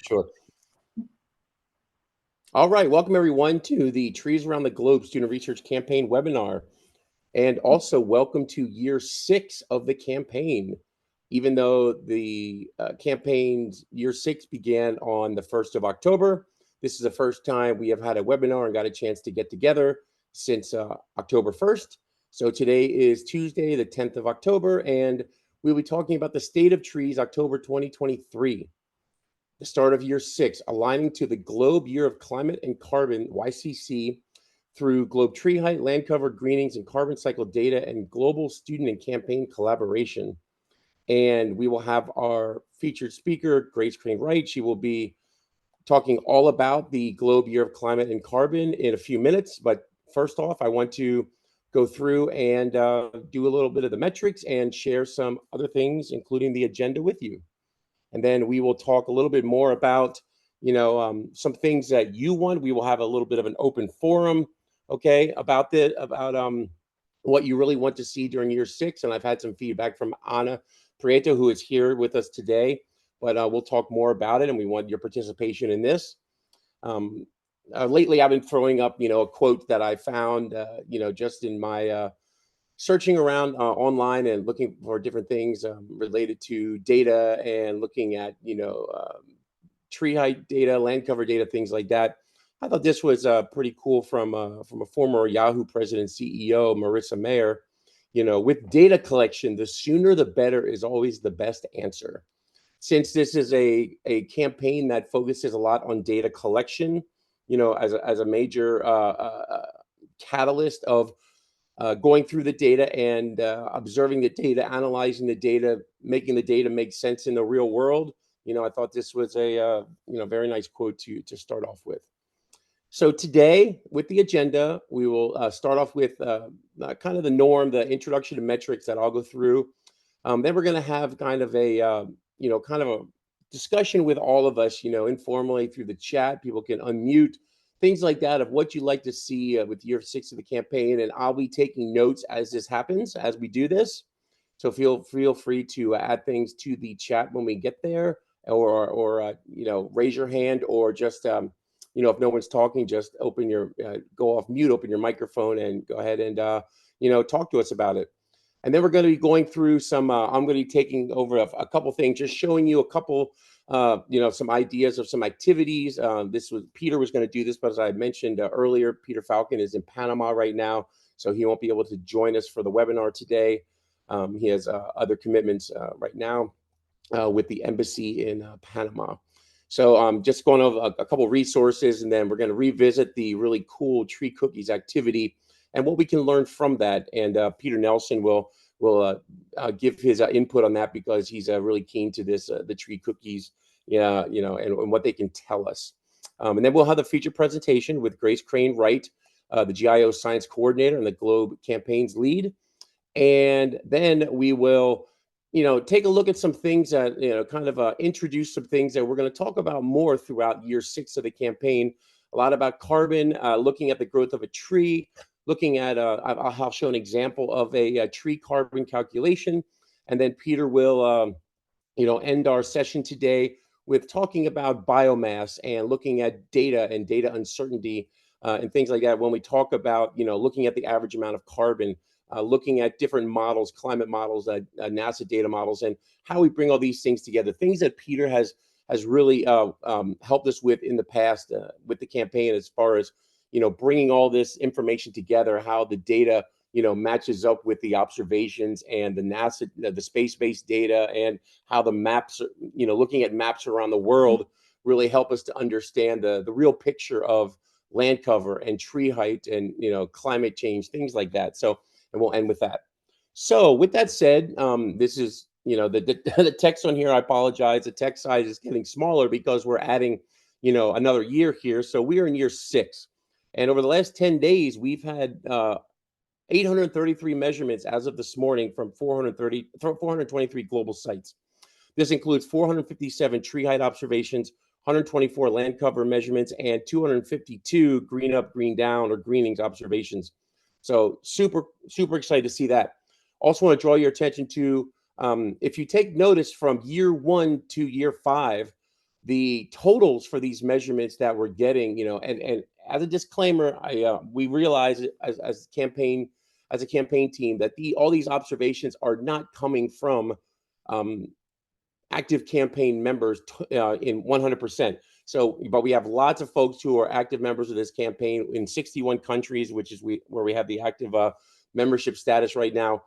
Sure. All right. Welcome, everyone, to the Trees Around the Globe Student Research Campaign webinar. And also welcome to year 6 of the campaign. Even though the campaign's year 6 began on the 1st of October, this is the first time we have had a webinar and got a chance to get together since October 1st. So today is Tuesday, the 10th of October, and we'll be talking about the state of trees, October 2023. The start of year 6, aligning to the Globe Year of Climate and Carbon, YCC, through Globe tree height, land cover, greenings, and carbon cycle data, and global student and campaign collaboration. And we will have our featured speaker, Crain-Wright. She will be talking all about the Globe Year of Climate and Carbon in a few minutes. But first off, I want to go through and do a little bit of the metrics and share some other things, including the agenda with you. And then we will talk a little bit more about, some things that you want. We will have a little bit of an open forum, okay, about what you really want to see during year 6. And I've had some feedback from Anna Prieto, who is here with us today, but we'll talk more about it, and we want your participation in this. Lately, I've been throwing up, a quote that I found, just in my searching around online and looking for different things related to data and looking at, tree height data, land cover data, things like that. I thought this was pretty cool from a former Yahoo president CEO, Marissa Mayer. With data collection, the sooner the better is always the best answer. Since this is a campaign that focuses a lot on data collection, as a major catalyst of going through the data and observing the data, analyzing the data, making the data make sense in the real world. I thought this was a very nice quote to start off with. So today, with the agenda, we will start off with kind of the norm, the introduction to metrics that I'll go through. Then we're going to have kind of a discussion with all of us, informally through the chat. People can unmute, things like that, of what you'd like to see with year 6 of the campaign. And I'll be taking notes as this happens, as we do this. So feel free to add things to the chat when we get there, or raise your hand, or just, if no one's talking, just go off mute, open your microphone, and go ahead and, talk to us about it. And then we're going to be going through some, I'm going to be taking over a couple things, just showing you a couple, some ideas of some activities. Peter was going to do this, but as I mentioned earlier, Peter Falcon is in Panama right now, so he won't be able to join us for the webinar today. He has other commitments right now with the embassy in Panama. So I'm just going over a couple resources, and then we're going to revisit the really cool tree cookies activity and what we can learn from that. And Peter Nelson will give his input on that, because he's really keen to this, the tree cookies, and what they can tell us. And then we'll have the feature presentation with Grace Crain-Wright, the GIO Science Coordinator and the Globe Campaign's lead. And then we will, take a look at some things that, introduce some things that we're going to talk about more throughout year 6 of the campaign. A lot about carbon, looking at the growth of a tree, looking at, I'll show an example of a tree carbon calculation. And then Peter will, end our session today with talking about biomass and looking at data and data uncertainty and things like that. When we talk about, looking at the average amount of carbon, looking at different models, climate models, NASA data models, and how we bring all these things together. Things that Peter has really helped us with in the past with the campaign, as far as, bringing all this information together, how the data, matches up with the observations and the NASA, the space-based data, and how the maps, looking at maps around the world really help us to understand the real picture of land cover and tree height and, climate change, things like that. So, and we'll end with that. So with that said, this is, the text on here, I apologize. The text size is getting smaller because we're adding, another year here. So we are in year 6. And over the last 10 days, we've had 833 measurements as of this morning from 423 global sites. This includes 457 tree height observations, 124 land cover measurements, and 252 green up, green down, or greenings observations. So super excited to see that. Also want to draw your attention to, if you take notice from year 1 to year 5, the totals for these measurements that we're getting, and as a disclaimer, we realize as a campaign team that all these observations are not coming from um, active campaign members in 100%. So, but we have lots of folks who are active members of this campaign in 61 countries, which is where we have the active membership status right now.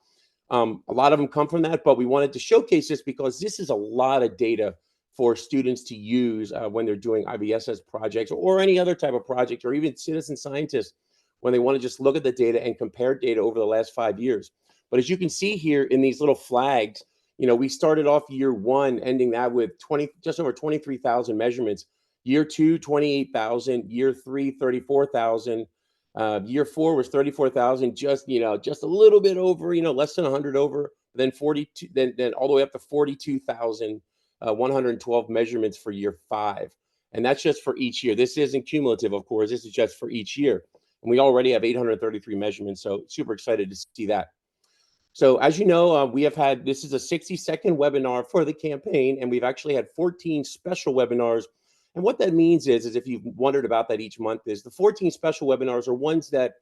A lot of them come from that, but we wanted to showcase this because this is a lot of data for students to use when they're doing IBSS projects or any other type of project, or even citizen scientists when they want to just look at the data and compare data over the last 5 years. But as you can see here in these little flags, we started off year one, ending that with just over 23,000 measurements. Year two, 28,000. Year three, 34,000. Year four was 34,000, just a little bit over, less than 100 over. Then 42, then all the way up to 42,112 measurements for year five, and that's just for each year. This isn't cumulative, of course. This is just for each year, and we already have 833 measurements. So super excited to see that. So as you know, this is a 60-second webinar for the campaign, and we've actually had 14 special webinars. And what that means is if you've wondered about that each month, is the 14 special webinars are ones that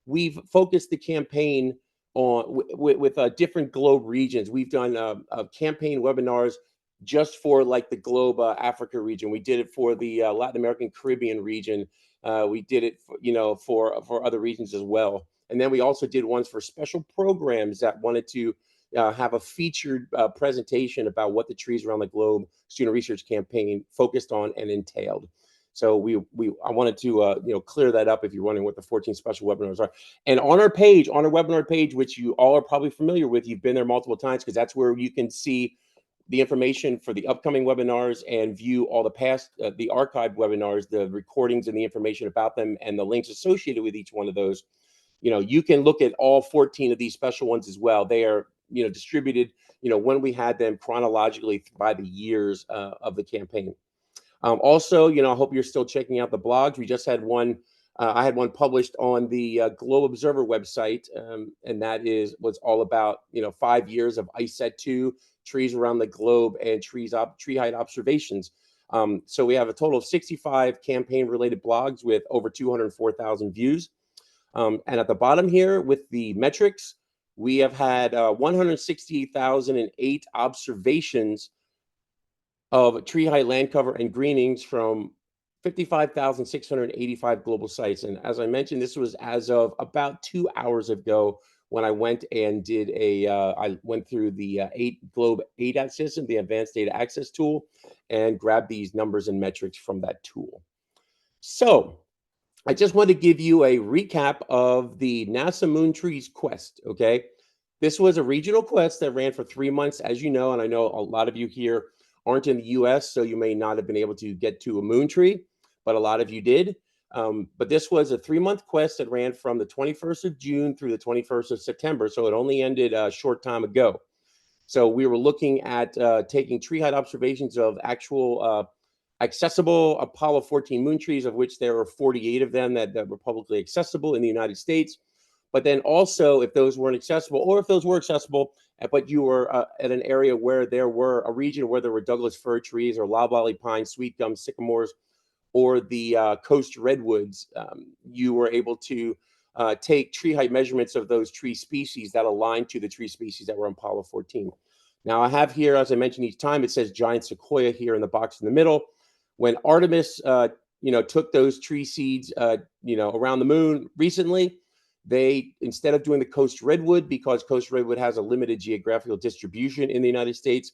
we've focused the campaign on with different globe regions. We've done campaign webinars just for like the globe Africa region. We did it for the Latin American Caribbean region. We did it for other regions as well. And then we also did ones for special programs that wanted to have a featured presentation about what the Trees Around the Globe student research campaign focused on and entailed. So I wanted to clear that up if you're wondering what the 14 special webinars are. And on our page, on our webinar page, which you all are probably familiar with, you've been there multiple times because that's where you can see the information for the upcoming webinars and view all the past, the archived webinars, the recordings and the information about them, and the links associated with each one of those. You can look at all 14 of these special ones as well. They are, distributed, when we had them chronologically by the years of the campaign. Also, I hope you're still checking out the blogs. We just had one. I had one published on the Globe Observer website, and that was all about 5 years of ICET2, trees around the globe, and tree height observations. So we have a total of 65 campaign-related blogs with over 204,000 views. And at the bottom here with the metrics, we have had 168,008 observations of tree height, land cover, and greenings from 55,685 global sites. And as I mentioned, this was as of about 2 hours ago when I went and did I went through the Globe ADAT system, the Advanced Data Access tool, and grabbed these numbers and metrics from that tool. So I just want to give you a recap of the NASA Moon Trees Quest, okay? This was a regional quest that ran for 3 months, as you know, and I know a lot of you here aren't in the US, so you may not have been able to get to a moon tree, but a lot of you did. But this was a 3-month quest that ran from the 21st of June through the 21st of September, so it only ended a short time ago. So we were looking at taking tree height observations of actual accessible Apollo 14 moon trees, of which there were 48 of them that were publicly accessible in the United States. But then also, if those weren't accessible, or if those were accessible, but you were at an area where there were a region where there were Douglas fir trees or loblolly pine, sweet gum, sycamores, or the coast redwoods, you were able to take tree height measurements of those tree species that aligned to the tree species that were on Apollo 14. Now I have here, as I mentioned each time, it says giant sequoia here in the box in the middle. When Artemis, took those tree seeds, around the moon recently, they, instead of doing the coast redwood, because coast redwood has a limited geographical distribution in the United States,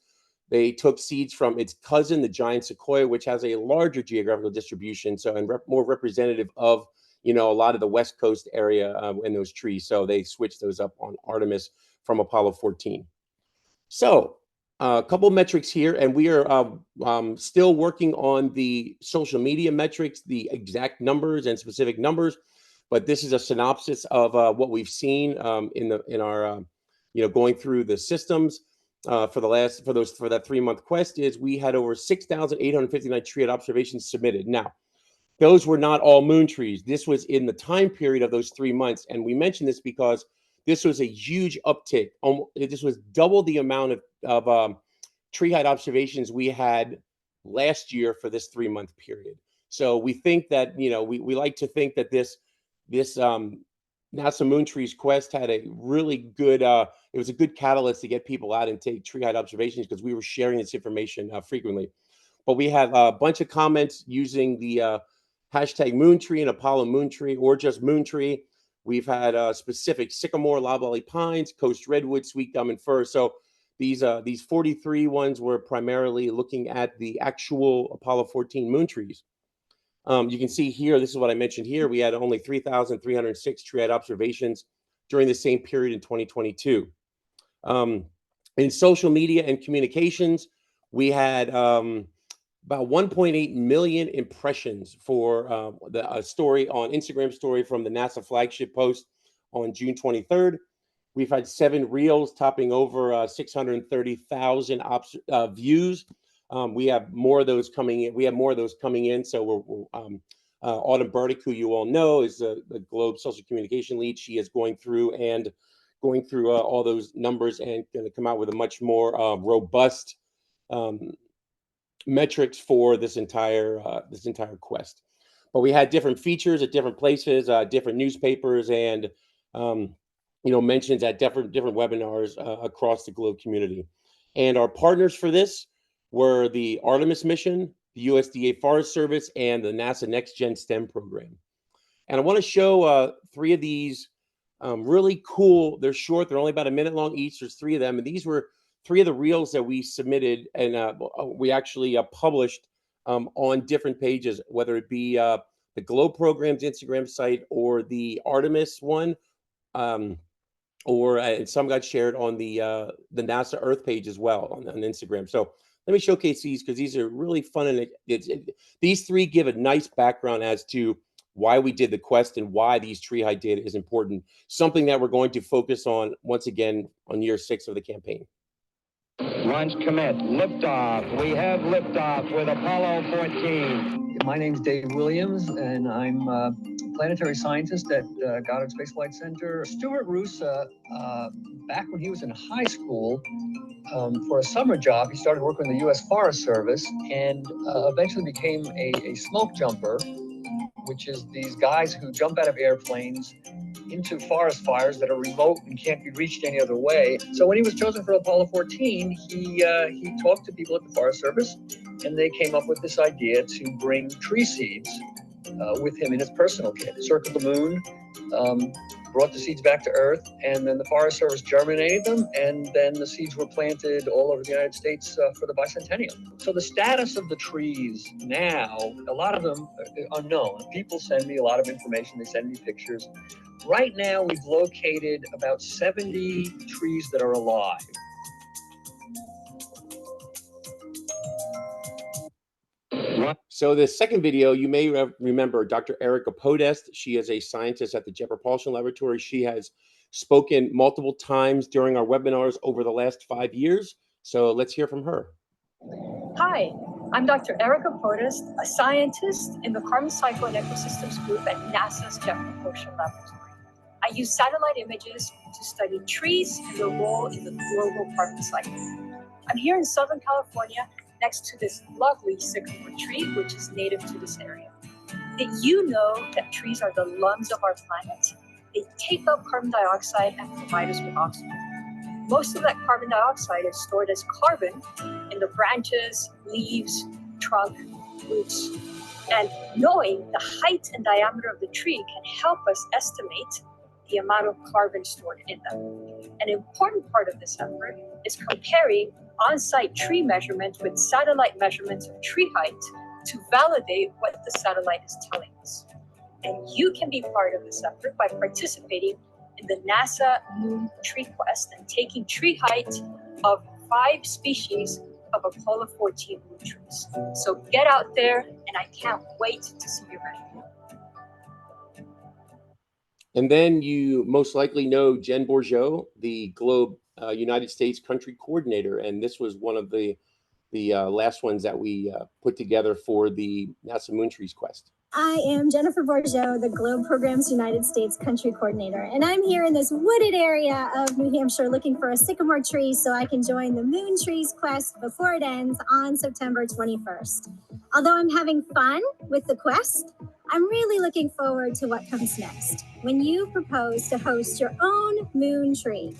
they took seeds from its cousin, the giant sequoia, which has a larger geographical distribution, so and more representative of a lot of the West Coast area in those trees. So they switched those up on Artemis from Apollo 14. So a couple metrics here, and we are still working on the social media metrics, the exact numbers and specific numbers. But this is a synopsis of what we've seen in our going through the systems for that 3-month quest. Is we had over 6,859 tree height observations submitted. Now, those were not all moon trees. This was in the time period of those 3 months, and we mentioned this because this was a huge uptick. This was double the amount of tree height observations we had last year for this 3-month period. So we think that, we like to think that this NASA Moon Trees Quest had a really good, it was a good catalyst to get people out and take tree height observations, because we were sharing this information frequently. But we have a bunch of comments using the hashtag Moon Tree and Apollo Moon Tree, or just Moon Tree. We've had specific sycamore, loblolly pines, coast redwood, sweet gum, and fir. So these 43 ones were primarily looking at the actual Apollo 14 moon trees. You can see here, this is what I mentioned here. We had only 3,306 tree height observations during the same period in 2022. In social media and communications, we had about 1.8 million impressions for a story on Instagram story from the NASA flagship post on June 23rd. We've had 7 reels topping over 630,000 views. We have more of those coming in. So Autumn Burdick, who you all know, is the Globe social communication lead. She is going through all those numbers and going to come out with a much more robust metrics for this entire quest. But we had different features at different places, different newspapers, and mentions at different webinars across the Globe community. And our partners for this were the Artemis mission, the USDA Forest Service, and the NASA Next Gen STEM program. And I want to show 3 of these really cool. They're short. They're only about a minute long each. There's 3 of them. And these were 3 of the reels that we submitted, and we actually published on different pages, whether it be the Globe program's Instagram site or the Artemis one, and some got shared on the NASA Earth page as well on Instagram. So let me showcase these, because these are really fun, and these 3 give a nice background as to why we did the quest and why these tree height data is important. Something that we're going to focus on once again on year 6 of the campaign. Launch commit. Liftoff. We have liftoff with Apollo 14. My name's Dave Williams, and I'm a planetary scientist at Goddard Space Flight Center. Stuart Roosa, back when he was in high school, for a summer job, he started working in the U.S. Forest Service, and eventually became a smoke jumper, which is these guys who jump out of airplanes into forest fires that are remote and can't be reached any other way. So when he was chosen for Apollo 14, he talked to people at the Forest Service, and they came up with this idea to bring tree seeds with him in his personal kit. Circled the moon, brought the seeds back to Earth, and then the Forest Service germinated them, and then the seeds were planted all over the United States for the bicentennial. So the status of the trees now, a lot of them are unknown. People send me a lot of information. They send me pictures. Right now, we've located about 70 trees that are alive. So the second video, you may remember Dr. Erica Podest. She is a scientist at the Jet Propulsion Laboratory. She has spoken multiple times during our webinars over the last 5 years. So let's hear from her. Hi, I'm Dr. Erica Podest, a scientist in the Carbon Cycle and Ecosystems Group at NASA's Jet Propulsion Laboratory. I use satellite images to study trees and their role in the global carbon cycle. I'm here in Southern California next to this lovely sycamore tree, which is native to this area. Did you know that trees are the lungs of our planet? They take up carbon dioxide and provide us with oxygen. Most of that carbon dioxide is stored as carbon in the branches, leaves, trunk, roots. And knowing the height and diameter of the tree can help us estimate the amount of carbon stored in them. An important part of this effort is comparing on-site tree measurements with satellite measurements of tree height to validate what the satellite is telling us. And you can be part of this effort by participating in the NASA Moon Tree Quest and taking tree height of 5 species of Apollo 14 moon trees. So get out there, and I can't wait to see you ready. And then you most likely know Jen Bourgeot, the Globe United States Country Coordinator, and this was one of the last ones that we put together for the NASA Moon Trees Quest. I am Jennifer Bourgeot, the Globe Program's United States Country Coordinator, and I'm here in this wooded area of New Hampshire looking for a sycamore tree so I can join the Moon Trees Quest before it ends on September 21st. Although I'm having fun with the quest, I'm really looking forward to what comes next, when you propose to host your own moon tree.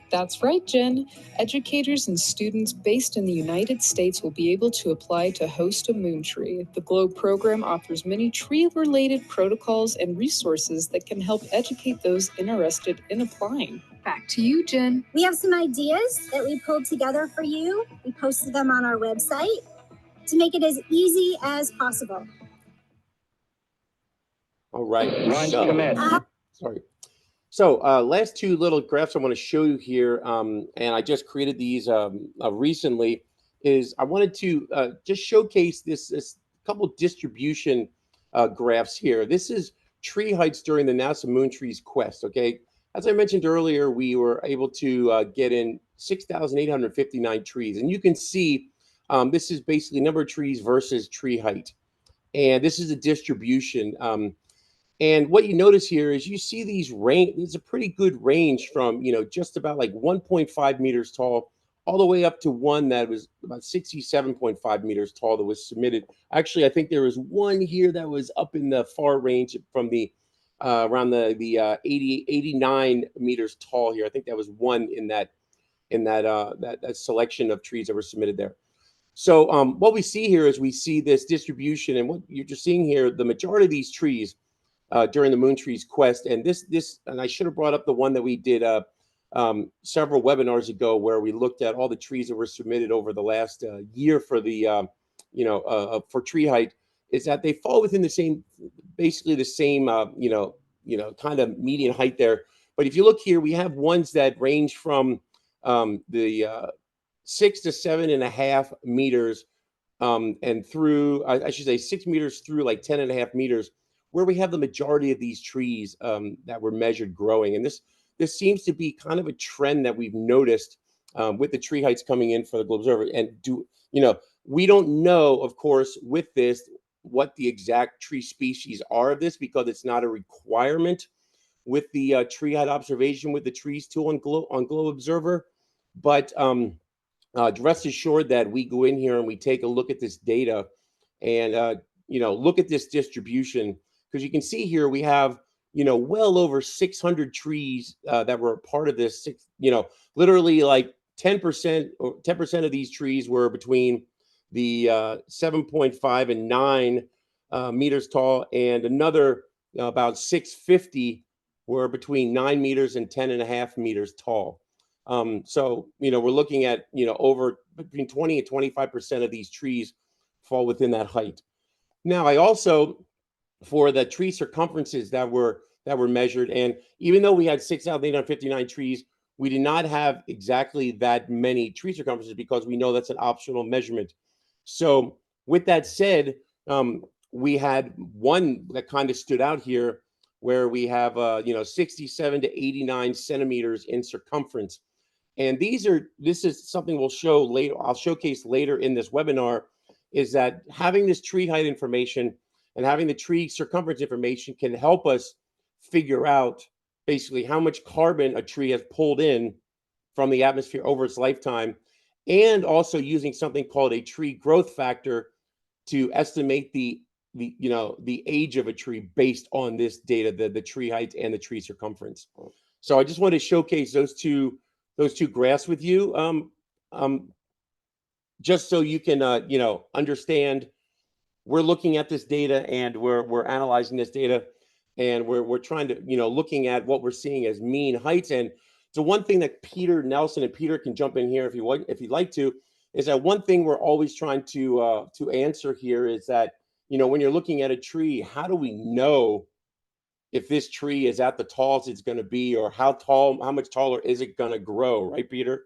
That's right, Jen. Educators and students based in the United States will be able to apply to host a moon tree. The GLOBE program offers many tree-related protocols and resources that can help educate those interested in applying. Back to you, Jen. We have some ideas that we pulled together for you. We posted them on our website to make it as easy as possible. All right. Launch commit. Sorry. So last two little graphs I want to show you here, and I just created these recently, is I wanted to just showcase this couple distribution graphs here. This is tree heights during the NASA Moon Trees Quest, okay? As I mentioned earlier, we were able to get in 6,859 trees, and you can see this is basically number of trees versus tree height. And this is a distribution. And what you notice here is you see these range, it's a pretty good range from, you know, just about like 1.5 meters tall, all the way up to one that was about 67.5 meters tall that was submitted. Actually, I think there was one here that was up in the far range from the around the 89 meters tall here. I think that was one in that selection of trees that were submitted there. So what we see here is we see this distribution, and what you're just seeing here, the majority of these trees during the Moon Trees Quest, and and I should have brought up the one that we did several webinars ago, where we looked at all the trees that were submitted over the last year for the for tree height, is that they fall within the same, basically the same kind of median height there. But if you look here, we have ones that range from the 6 to 7.5 meters and through, I should say 6 meters through like 10.5 meters, where we have the majority of these trees that were measured growing. And this seems to be kind of a trend that we've noticed with the tree heights coming in for the Globe Observer. And we don't know, of course, with this, what the exact tree species are of this, because it's not a requirement with the tree height observation with the trees tool on Globe Observer. But rest assured that we go in here and we take a look at this data and look at this distribution. Because you can see here we have, well over 600 trees that were a part of this. Literally like 10% or 10% of these trees were between the 7.5 and 9 meters tall, and another about 650 were between 9 meters and 10.5 meters tall. So we're looking at over between 20 and 25% of these trees fall within that height. Now, I also, for the tree circumferences that were measured, and even though we had 6,859 trees, we did not have exactly that many tree circumferences because we know that's an optional measurement. So with that said, we had one that kind of stood out here, where we have 67 to 89 centimeters in circumference. And this is something we'll show later, I'll showcase later in this webinar, is that having this tree height information and having the tree circumference information can help us figure out basically how much carbon a tree has pulled in from the atmosphere over its lifetime, and also using something called a tree growth factor to estimate the age of a tree based on this data, the tree height and the tree circumference. So I just wanted to showcase those two graphs with you, just so you can understand. We're looking at this data and we're analyzing this data, and we're trying to looking at what we're seeing as mean heights. And so one thing that Peter Nelson, and Peter can jump in here if you'd like to, is that one thing we're always trying to answer here is that when you're looking at a tree, how do we know if this tree is at the tallest it's going to be, or how much taller is it going to grow, right, Peter?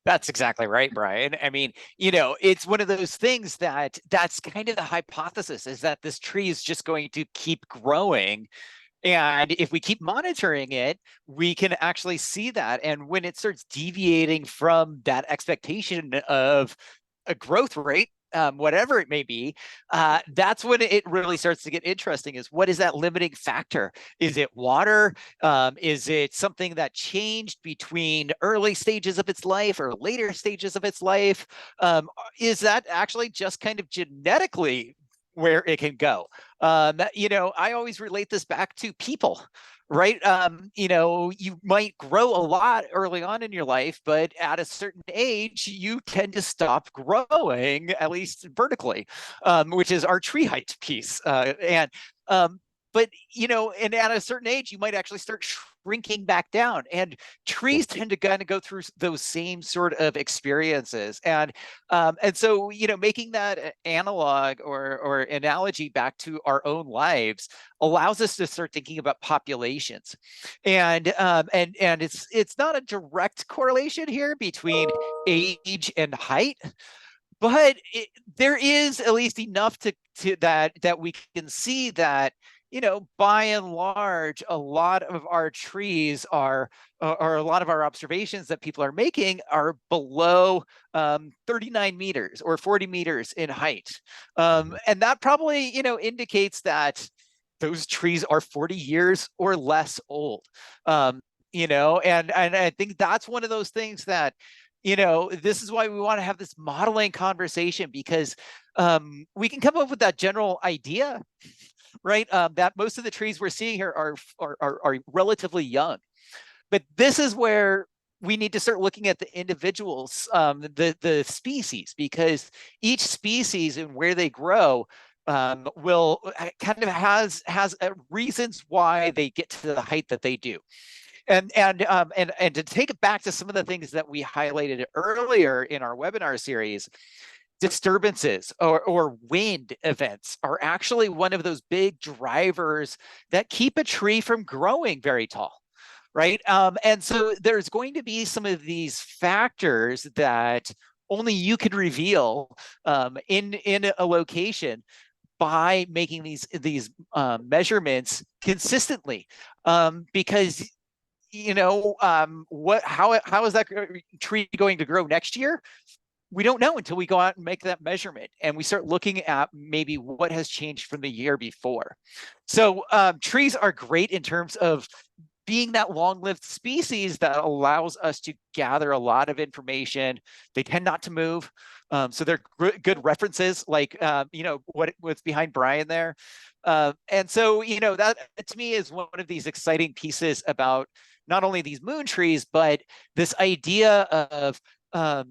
That's exactly right, Brian. I mean, it's one of those things that's kind of the hypothesis, is that this tree is just going to keep growing. And if we keep monitoring it, we can actually see that. And when it starts deviating from that expectation of a growth rate, whatever it may be, that's when it really starts to get interesting. Is what is that limiting factor? Is it water? Is it something that changed between early stages of its life or later stages of its life? Is that actually just kind of genetically where it can go? I always relate this back to people, right? You might grow a lot early on in your life, but at a certain age, you tend to stop growing, at least vertically, which is our tree height piece. And at a certain age, you might actually start shrinking back down. And trees tend to kind of go through those same sort of experiences. And so, making that analog or analogy back to our own lives allows us to start thinking about populations. And it's not a direct correlation here between age and height, but there is at least enough to that we can see that, by and large, a lot of our trees or a lot of our observations that people are making are below 39 meters or 40 meters in height. And that probably, indicates that those trees are 40 years or less old. And I think that's one of those things that, this is why we want to have this modeling conversation, because we can come up with that general idea, right? That most of the trees we're seeing here are relatively young. But this is where we need to start looking at the individuals, the species, because each species and where they grow will kind of has reasons why they get to the height that they do. And to take it back to some of the things that we highlighted earlier in our webinar series, disturbances or wind events are actually one of those big drivers that keep a tree from growing very tall, right? And so there's going to be some of these factors that only you could reveal in a location by making these measurements consistently, because how is that tree going to grow next year? We don't know until we go out and make that measurement and we start looking at maybe what has changed from the year before. So trees are great in terms of being that long-lived species that allows us to gather a lot of information. They tend not to move. So they're good references, like, what's behind Brian there. And so, that to me is one of these exciting pieces about not only these moon trees, but this idea of, are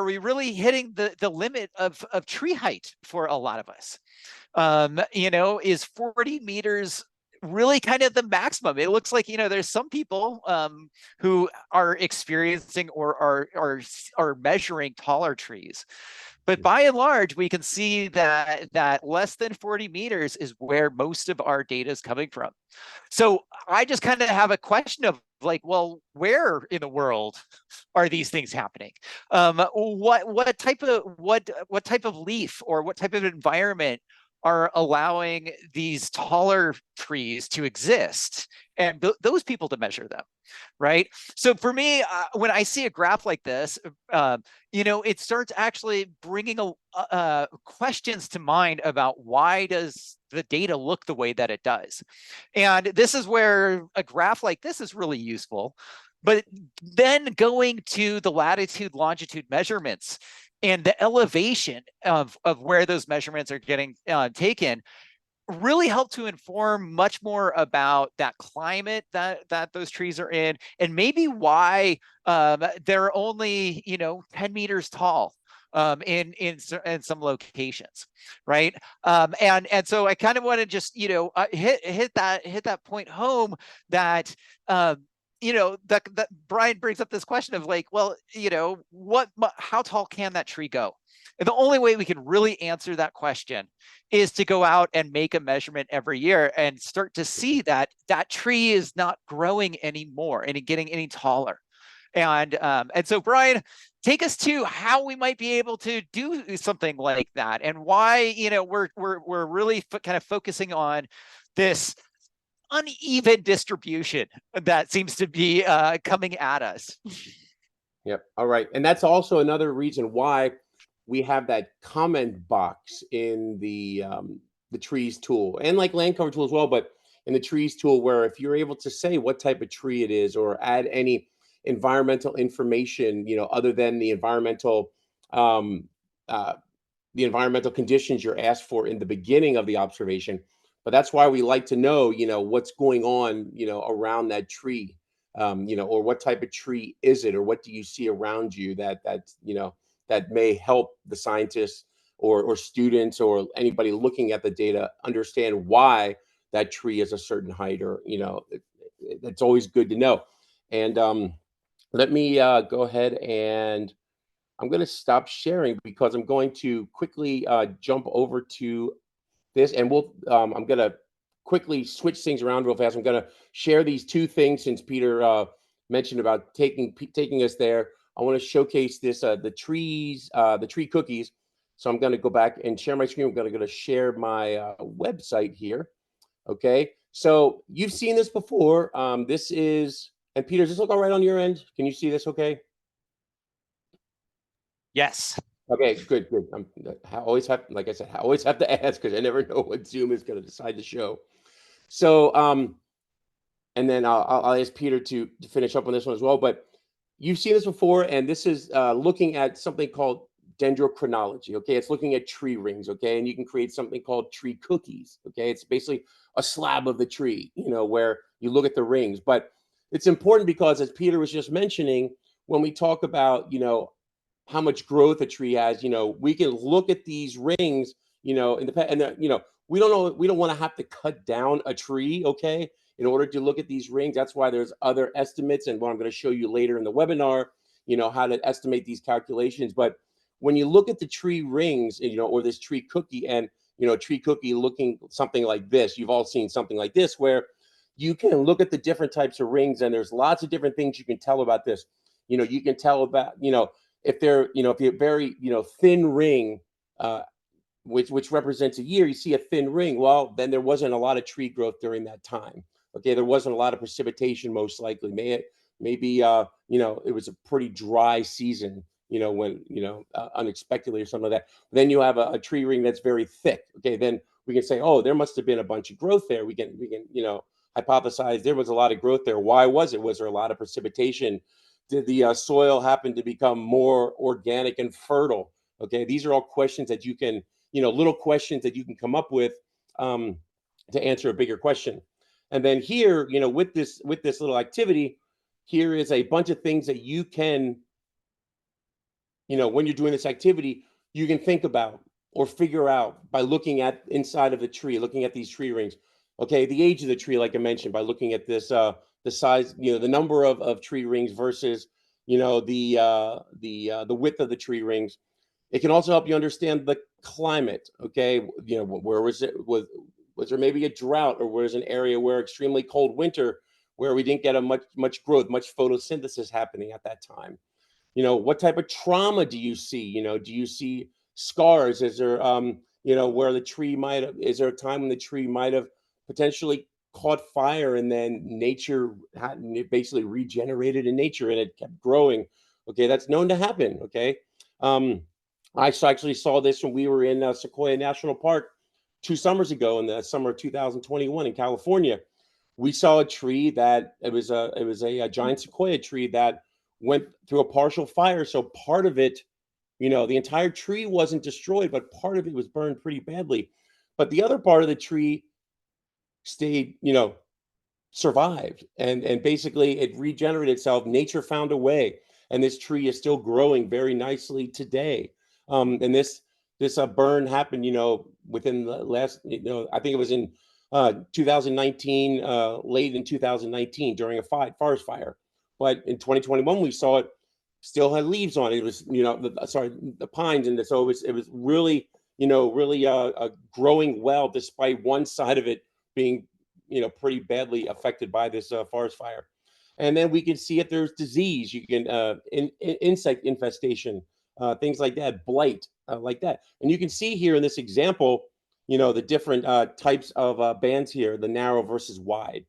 we really hitting the limit of tree height for a lot of us? Is 40 meters really kind of the maximum? It looks like, there's some people who are experiencing or are measuring taller trees. But by and large, we can see that less than 40 meters is where most of our data is coming from. So I just kind of have a question of like, well, where in the world are these things happening? What type of leaf or what type of environment are allowing these taller trees to exist and those people to measure them, right? So for me, when I see a graph like this, it starts actually bringing questions to mind about why does the data look the way that it does. And this is where a graph like this is really useful. But then going to the latitude, longitude measurements and the elevation of where those measurements are getting taken really help to inform much more about that climate that those trees are in, and maybe why they're only 10 meters tall in some locations, right? And so I kind of want to just hit that point home that that Brian brings up this question of like, well, how tall can that tree go? And the only way we can really answer that question is to go out and make a measurement every year and start to see that that tree is not growing anymore and getting any taller. And so Brian, take us to how we might be able to do something like that, and why we're really kind of focusing on this uneven distribution that seems to be coming at us. Yep. All right. And that's also another reason why we have that comment box in the trees tool, and like land cover tool as well, but in the trees tool, where if you're able to say what type of tree it is or add any environmental information, other than um, uh, the environmental conditions you're asked for in the beginning of the observation. But that's why we like to know, what's going on, around that tree, or what type of tree is it, or what do you see around you that may help the scientists or students or anybody looking at the data understand why that tree is a certain height, or it's always good to know. And let me go ahead, and I'm going to stop sharing because I'm going to quickly jump over to this, and I'm going to quickly switch things around real fast. I'm going to share these two things since Peter mentioned about taking us there. I want to showcase this, the tree cookies. So I'm going to go back and share my screen. I'm going to share my website here. Okay. So you've seen this before. This is, and Peter, does this look all right on your end? Can you see this okay? Yes. Okay, good. I always have, like I said, I always have to ask because I never know what Zoom is going to decide to show. So, and then I'll ask Peter to finish up on this one as well. But you've seen this before, and this is looking at something called dendrochronology. Okay, it's looking at tree rings. Okay, and you can create something called tree cookies. Okay, it's basically a slab of the tree, where you look at the rings. But it's important because, as Peter was just mentioning, when we talk about, how much growth a tree has, we can look at these rings, in the and we don't want to have to cut down a tree, okay, in order to look at these rings. That's why there's other estimates, and what I'm going to show you later in the webinar, how to estimate these calculations. But when you look at the tree rings, or this tree cookie, and tree cookie looking something like this, you've all seen something like this, where you can look at the different types of rings, and there's lots of different things you can tell about this. You can tell about, if they're, if you're very, thin ring, which represents a year, you see a thin ring. Well, then there wasn't a lot of tree growth during that time. Okay, there wasn't a lot of precipitation, most likely. Maybe it was a pretty dry season, when unexpectedly or something like that. Then you have a tree ring that's very thick. Okay, then we can say, oh, there must have been a bunch of growth there. We can hypothesize there was a lot of growth there. Why was it? Was there a lot of precipitation? Did the soil happen to become more organic and fertile? Okay, these are all questions that you can, little questions that you can come up with to answer a bigger question. And then here, with this little activity, here is a bunch of things that you can, when you're doing this activity, you can think about or figure out by looking at inside of the tree, looking at these tree rings. Okay, the age of the tree, like I mentioned, by looking at this, the size, the number of tree rings versus, the width of the tree rings. It can also help you understand the climate. Okay, where was it? Was there maybe a drought, or was an area where extremely cold winter, where we didn't get a much growth, much photosynthesis happening at that time? What type of trauma do you see? Do you see scars? Is there, where the tree might have, is there a time when the tree might have potentially caught fire and then nature had basically regenerated in nature and it kept growing? Okay, that's known to happen. Okay. I actually saw this when we were in Sequoia National Park 2 summers ago, in the summer of 2021 in California. We saw a tree that it was a giant sequoia tree that went through a partial fire. So part of it, the entire tree wasn't destroyed, but part of it was burned pretty badly. But the other part of the tree stayed, survived, and basically it regenerated itself. Nature found a way, and this tree is still growing very nicely today. And this burn happened, within the last, I think it was in 2019, late in 2019 during a forest fire. But in 2021, we saw it still had leaves on it. It was, the pines, and so it was really, growing well despite one side of it being, pretty badly affected by this forest fire. And then we can see if there's disease. You can insect infestation, things like that, blight, like that. And you can see here in this example, the different types of bands here, the narrow versus wide.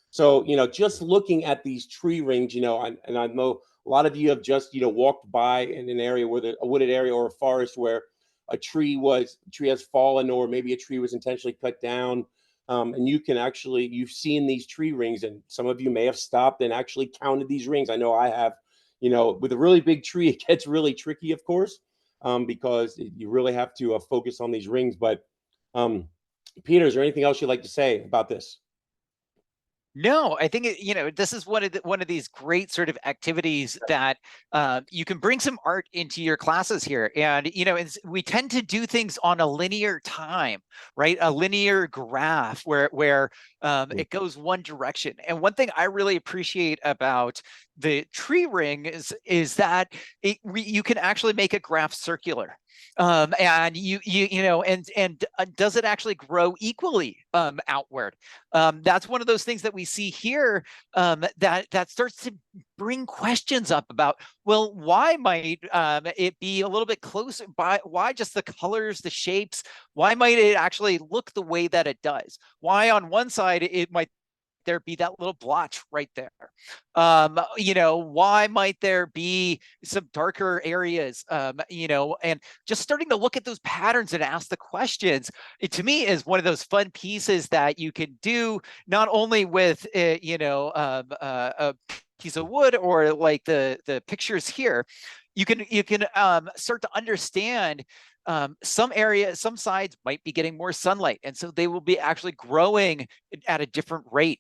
So, just looking at these tree rings, and I know a lot of you have just, walked by in an area where a wooded area or a forest where a tree has fallen, or maybe a tree was intentionally cut down. And you've seen these tree rings, and some of you may have stopped and actually counted these rings. I know I have. With a really big tree, it gets really tricky, of course, because you really have to focus on these rings. But Peter, is there anything else you'd like to say about this? No, I think this is one of these great sort of activities that you can bring some art into your classes here, and we tend to do things on a linear time, right? A linear graph where it goes one direction. And one thing I really appreciate about the tree ring is that you can actually make a graph circular. And does it actually grow equally outward? That's one of those things that we see here that starts to bring questions up about, well, why might it be a little bit closer? Why just the colors, the shapes? Why might it actually look the way that it does? Why on one side it might there be that little blotch right there? Why might there be some darker areas? And just starting to look at those patterns and ask the questions, it to me is one of those fun pieces that you can do not only with a piece of wood or like the pictures here. You can start to understand some sides might be getting more sunlight, and so they will be actually growing at a different rate.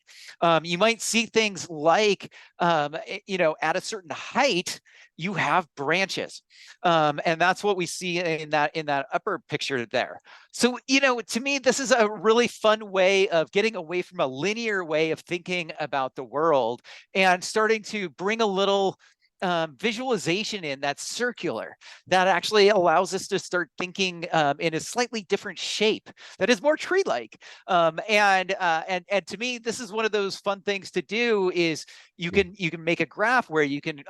You might see things like, at a certain height, you have branches, and that's what we see in that upper picture there. So, to me, this is a really fun way of getting away from a linear way of thinking about the world and starting to bring a little visualization in that's circular, that actually allows us to start thinking in a slightly different shape that is more tree-like. And to me, this is one of those fun things to do. Is you can make a graph where you can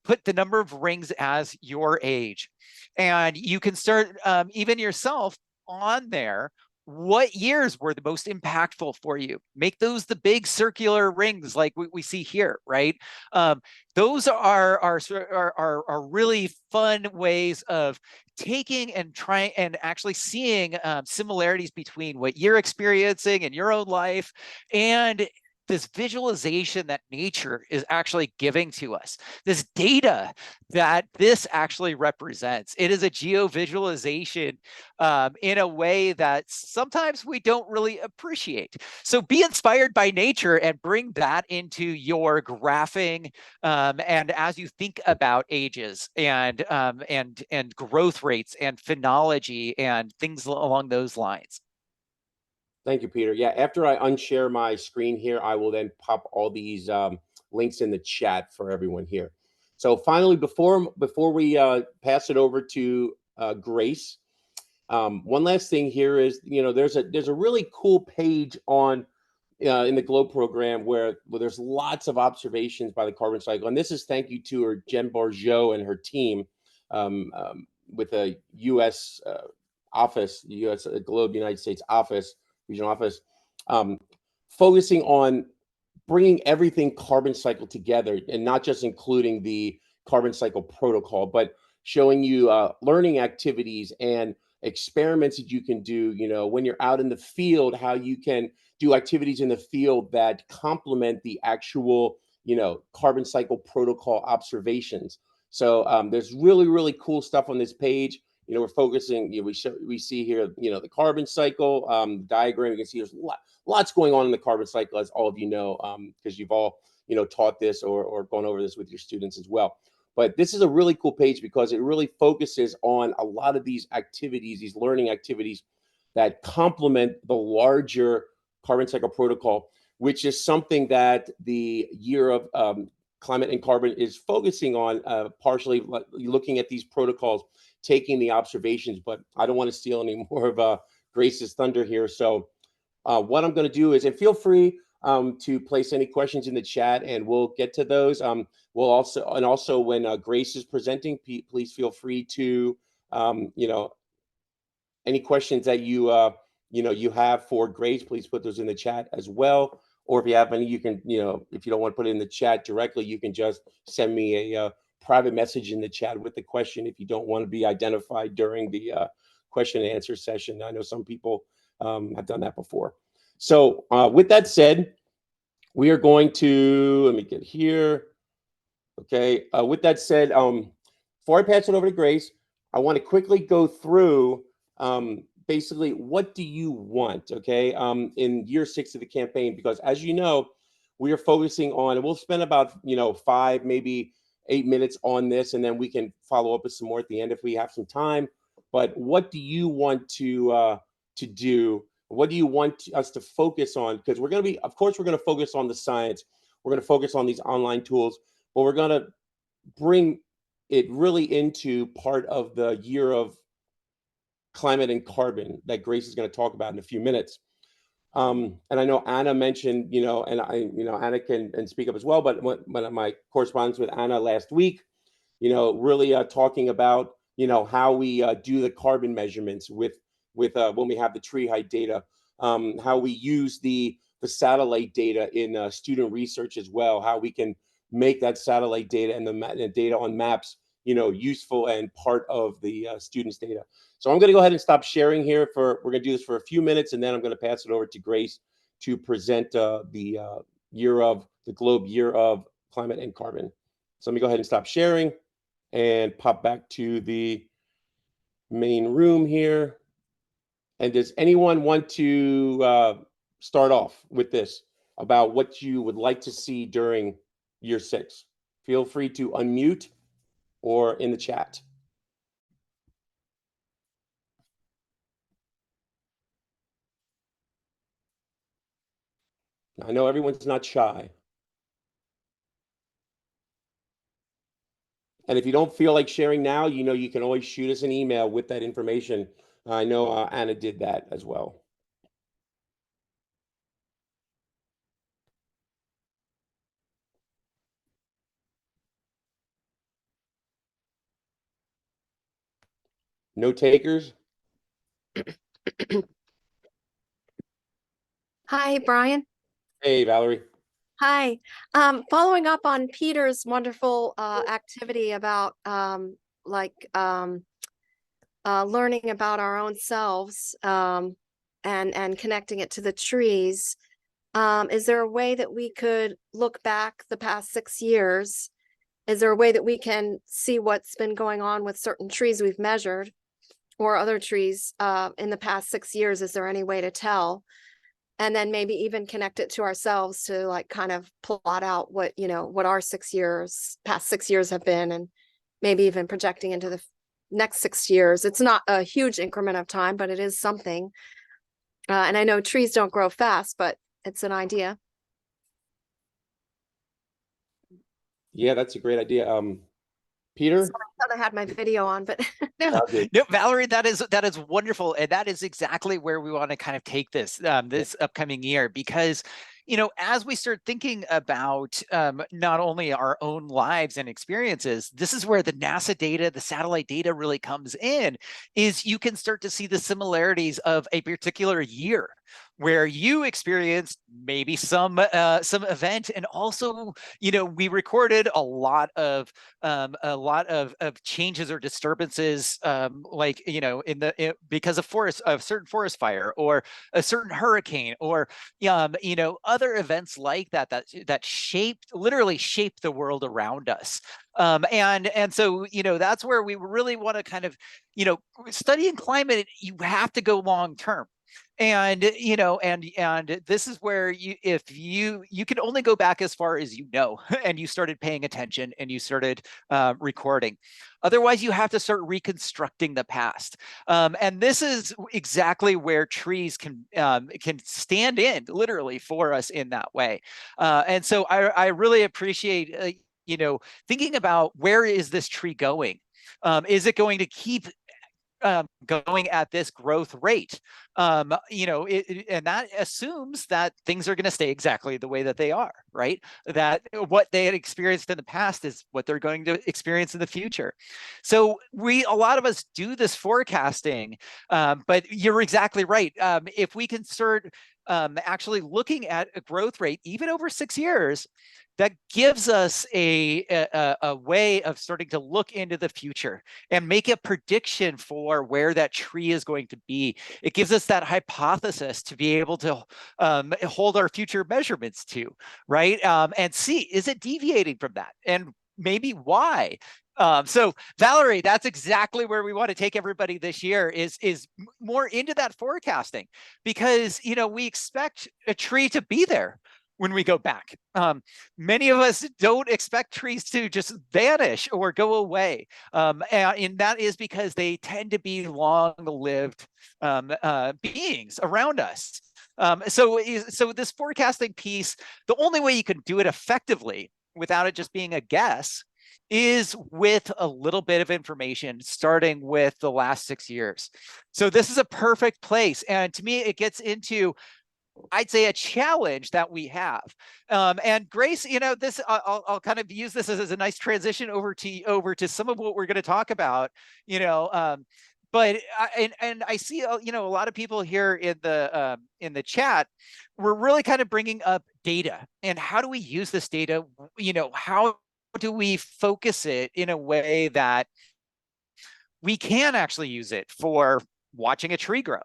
put the number of rings as your age, and you can start even yourself on there. What years were the most impactful for you? Make those the big circular rings like we see here, right? Those are really fun ways of taking and trying and actually seeing similarities between what you're experiencing in your own life and this visualization that nature is actually giving to us, this data that this actually represents. It is a geovisualization in a way that sometimes we don't really appreciate. So be inspired by nature and bring that into your graphing, and as you think about ages and growth rates and phenology and things along those lines. Thank you, Peter. Yeah, after I unshare my screen here, I will then pop all these links in the chat for everyone here. So finally, before we pass it over to Grace, one last thing here is, there's a really cool page on in the GLOBE program where there's lots of observations by the carbon cycle, and this is thank you to her Jen Bargeau and her team with a U.S. office, U.S. GLOBE United States office. Regional office, focusing on bringing everything carbon cycle together, and not just including the carbon cycle protocol, but showing you learning activities and experiments that you can do, when you're out in the field, how you can do activities in the field that complement the actual, carbon cycle protocol observations. So there's really, really cool stuff on this page. We're focusing, we see here, the carbon cycle diagram. You can see there's lots going on in the carbon cycle, as all of you know, because you've all, taught this or gone over this with your students as well. But this is a really cool page because it really focuses on a lot of these activities, these learning activities that complement the larger carbon cycle protocol, which is something that the year of climate and carbon is focusing on, partially looking at these protocols, taking the observations. But I don't want to steal any more of Grace's thunder here. So what I'm going to do is, and feel free to place any questions in the chat, and we'll get to those. We'll also when Grace is presenting, please feel free to, any questions that you you have for Grace, please put those in the chat as well. Or if you have any, you can, if you don't want to put it in the chat directly, you can just send me a private message in the chat with the question if you don't want to be identified during the question and answer session. I know some people have done that before. So with that said, we are going to, let me get here. Okay, with that said, before I pass it over to Grace, I want to quickly go through basically what do you want, okay, in year 6 of the campaign, because as you know, we are focusing on, and we'll spend about 5, maybe 8 minutes on this, and then we can follow up with some more at the end if we have some time. But what do you want to do? What do you want us to focus on? Because we're going to be, of course, we're going to focus on the science. We're going to focus on these online tools, but we're going to bring it really into part of the year of climate and carbon that Grace is going to talk about in a few minutes. And I know Anna mentioned, and Anna can speak up as well, but when my correspondence with Anna last week, really talking about, how we do the carbon measurements with when we have the tree height data, how we use the satellite data in student research as well, how we can make that satellite data and the data on maps, useful and part of the students' data. So I'm going to go ahead and stop sharing here. We're going to do this for a few minutes, and then I'm going to pass it over to Grace to present the Globe Year of Climate and Carbon. So let me go ahead and stop sharing and pop back to the main room here. And does anyone want to start off with this about what you would like to see during year 6? Feel free to unmute or in the chat. I know everyone's not shy. And if you don't feel like sharing now, you can always shoot us an email with that information. I know Anna did that as well. No takers? Hi, Brian. Hey, Valerie. Hi. Following up on Peter's wonderful activity about learning about our own selves and connecting it to the trees. Is there a way that we could look back the past 6 years? Is there a way that we can see what's been going on with certain trees we've measured or other trees in the past 6 years? Is there any way to tell? And then maybe even connect it to ourselves to kind of plot out what our past 6 years have been, and maybe even projecting into the next 6 years. It's not a huge increment of time, but it is something. And I know trees don't grow fast, but it's an idea. Yeah, that's a great idea. Peter? Sorry, I thought I had my video on, but no, Valerie, that is wonderful, and that is exactly where we want to kind of take this this upcoming year, because as we start thinking about not only our own lives and experiences, this is where the NASA data, the satellite data really comes in, is you can start to see the similarities of a particular year where you experienced maybe some event, and also we recorded a lot of changes or disturbances, because of certain forest fire or a certain hurricane, or other events like that literally shaped the world around us. And so that's where we really want to kind of studying climate. You have to go long term. And and this is where if you can only go back as far as and you started paying attention and you started recording. Otherwise, you have to start reconstructing the past. And this is exactly where trees can stand in literally for us in that way. And so I really appreciate thinking about, where is this tree going? Is it going to keep going at this growth rate? And that assumes that things are going to stay exactly the way that they are, right? That what they had experienced in the past is what they're going to experience in the future. So a lot of us do this forecasting, but you're exactly right. If we can start actually looking at a growth rate, even over 6 years, that gives us a way of starting to look into the future and make a prediction for where that tree is going to be. It gives us that hypothesis to be able to hold our future measurements to, right? And see, is it deviating from that? And maybe why? So Valerie, that's exactly where we want to take everybody this year, is more into that forecasting, because, you know, we expect a tree to be there when we go back. Many of us don't expect trees to just vanish or go away. And that is because they tend to be long-lived beings around us. So this forecasting piece, the only way you can do it effectively without it just being a guess is with a little bit of information, starting with the last 6 years. So this is a perfect place. And to me, it gets into, I'd say, a challenge that we have. And Grace, you know, this I'll kind of use this as a nice transition over to some of what we're going to talk about. You know, but I see, you know, a lot of people here in the chat. We're really kind of bringing up data, and how do we use this data? You know, how do we focus it in a way that we can actually use it for watching a tree grow?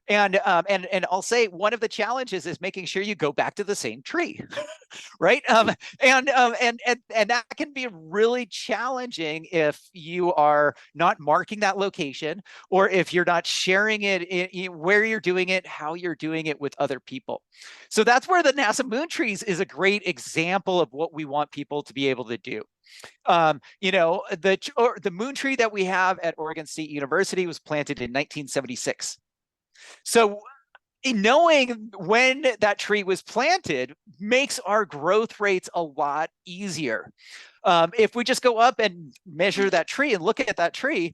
And I'll say one of the challenges is making sure you go back to the same tree, right? And that can be really challenging if you are not marking that location, or if you're not sharing it in where you're doing it, how you're doing it with other people. So that's where the NASA moon trees is a great example of what we want people to be able to do. You know, the moon tree that we have at Oregon State University was planted in 1976. So knowing when that tree was planted makes our growth rates a lot easier. If we just go up and measure that tree and look at that tree,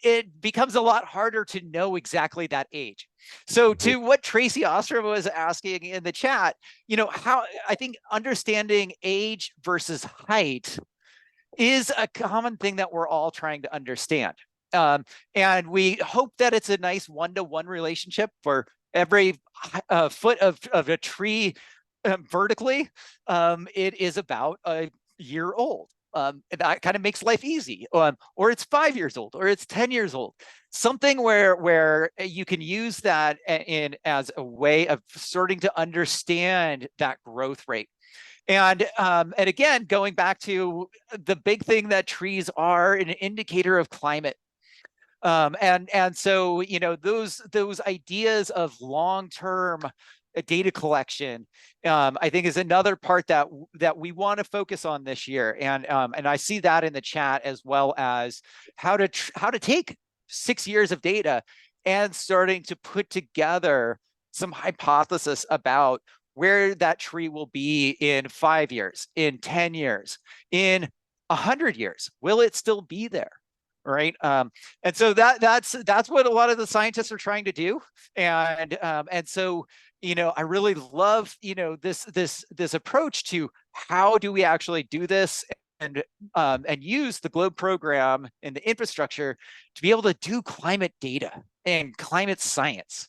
it becomes a lot harder to know exactly that age. So to what Tracy Ostrom was asking in the chat, you know, how I think understanding age versus height is a common thing that we're all trying to understand. And we hope that it's a nice one-to-one relationship for every foot of a tree vertically. It is about a year old. That kind of makes life easy. Or it's 5 years old, or it's 10 years old. Something where you can use that as a way of starting to understand that growth rate. And again, going back to the big thing that trees are an indicator of climate. And so, you know, those ideas of long-term data collection, I think, is another part that we want to focus on this year. And I see that in the chat, as well as how to take 6 years of data and starting to put together some hypothesis about where that tree will be in 5 years, in 10 years, in 100 years. Will it still be there? Right. And so that's what a lot of the scientists are trying to do. And so, you know, I really love, you know, this approach to how do we actually do this, and use the GLOBE program and the infrastructure to be able to do climate data and climate science.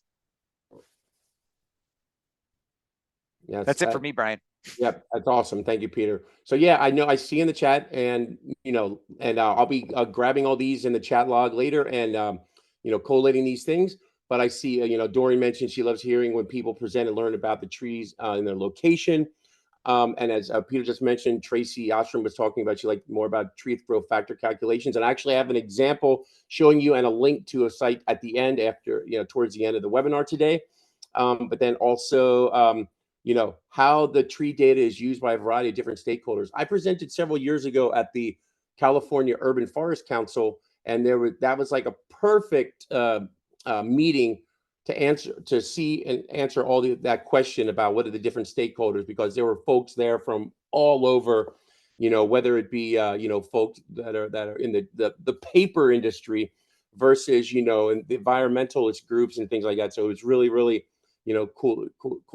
Yes, that's it for me, Brian. Yep, that's awesome. Thank you, Peter. So yeah, I know I see in the chat, and you know, and I'll be grabbing all these in the chat log later, and you know, collating these things. But I see, you know, Doreen mentioned she loves hearing when people present and learn about the trees and their location. And as Peter just mentioned, Tracy Ostrom was talking about, she liked more about tree growth factor calculations. And I actually have an example showing you and a link to a site at the end, after, you know, towards the end of the webinar today. But then also, you know, how the tree data is used by a variety of different stakeholders. I presented several years ago at the California Urban Forest Council, and that was like a perfect meeting to answer all that question about what are the different stakeholders, because there were folks there from all over, you know, whether it be you know, folks that are in the paper industry versus, you know, and the environmentalist groups and things like that. So it was really, really, you know, cool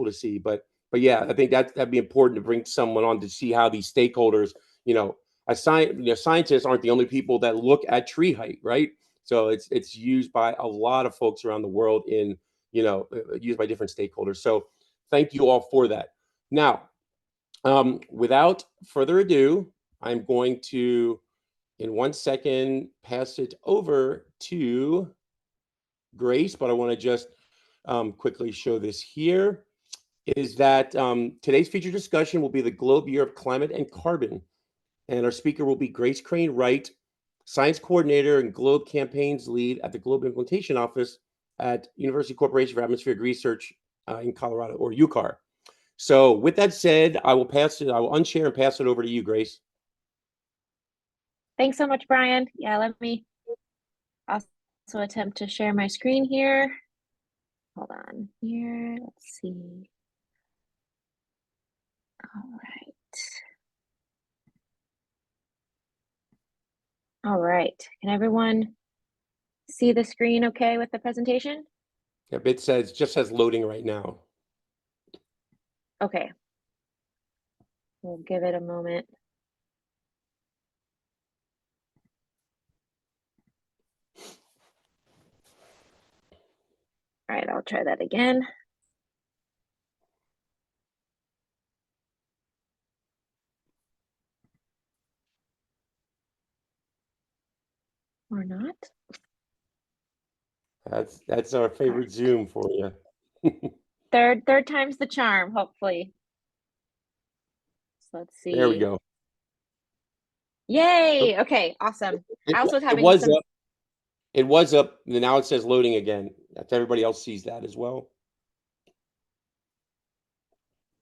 to see. But yeah, I think that'd be important to bring someone on to see how these stakeholders, you know, scientists aren't the only people that look at tree height, right? So it's used by a lot of folks around the world, in, you know, used by different stakeholders. So thank you all for that. Now, Without further ado, I'm going to, in 1 second, pass it over to Grace, but I want to just quickly show this here, is that today's featured discussion will be the Globe Year of Climate and Carbon. And our speaker will be Grace Crain-Wright, Science Coordinator and Globe Campaigns Lead at the Globe Implementation Office at University Corporation for Atmospheric Research in Colorado, or UCAR. So with that said, I will unshare and pass it over to you, Grace. Thanks so much, Brian. Yeah, let me also attempt to share my screen here. Hold on here, let's see. All right. All right, can everyone see the screen okay with the presentation? Yep, it just says loading right now. Okay. We'll give it a moment. All right, I'll try that again. Or not. That's our favorite Zoom for you. Third time's the charm, hopefully. So let's see. There we go. Yay! Okay, awesome. I also was having up. It was up. Now it says loading again. Everybody else sees that as well.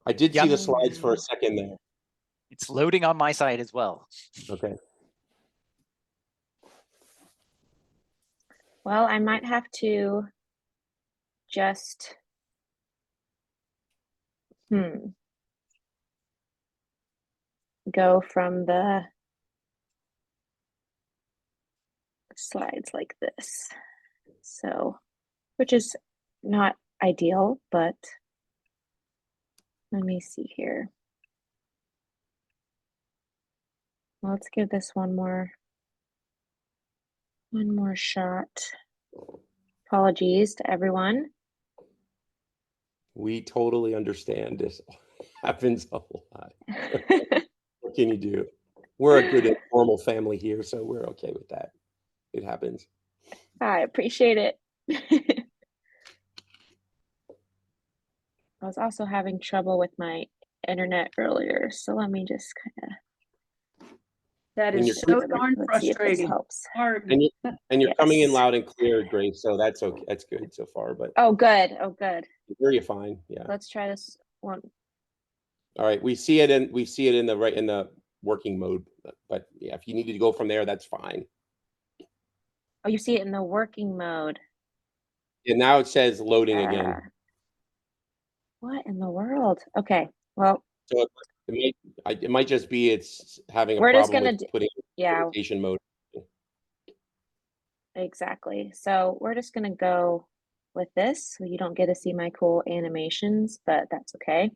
I did see the slides for a second there. It's loading on my side as well. Okay. Well, I might have to just go from the slides like this. So, which is not ideal, but let me see here. Well, let's give this one more shot. Apologies to everyone. We totally understand. This happens a lot. What can you do? We're a good normal family here, so we're okay with that. It happens. I appreciate it. I was also having trouble with my internet earlier, so let me just kind of. That is so darn frustrating. Helps. And you're coming in loud and clear, Grace. So that's okay. That's good so far. But oh, good. Oh, good. I hear you fine. Yeah. Let's try this one. All right. We see it in the working mode. But yeah, if you needed to go from there, that's fine. Oh, you see it in the working mode. And now it says loading again. What in the world? Okay. Well. So it might just be it's having a we're problem just with putting implementation mode. Exactly. So we're just gonna go with this. So you don't get to see my cool animations, but that's okay.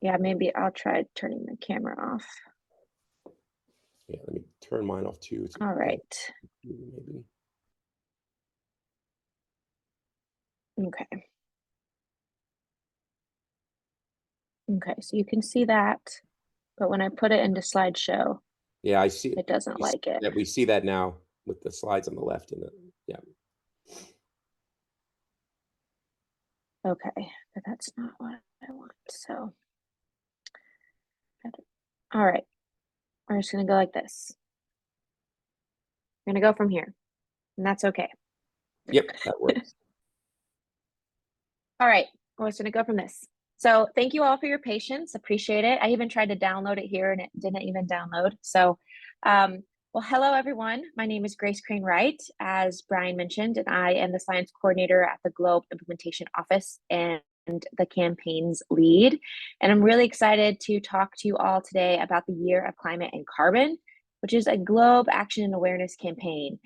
Yeah, maybe I'll try turning the camera off. Yeah, let me turn mine off too. All right. Maybe. Okay. Okay, so you can see that, but when I put it into slideshow, yeah, I see it doesn't like it. Yeah, we see that now with the slides on the left and yeah. Okay, but that's not what I want. So, all right, we're just gonna go like this. We're gonna go from here, and that's okay. Yep, that works. All right, we're just gonna go from this. So thank you all for your patience. Appreciate it. I even tried to download it here and it didn't even download. So, well, hello everyone. My name is Grace Crain-Wright, as Brian mentioned, and I am the Science Coordinator at the Globe Implementation Office and the campaign's lead. And I'm really excited to talk to you all today about the Year of Climate and Carbon, which is a Globe Action and Awareness campaign.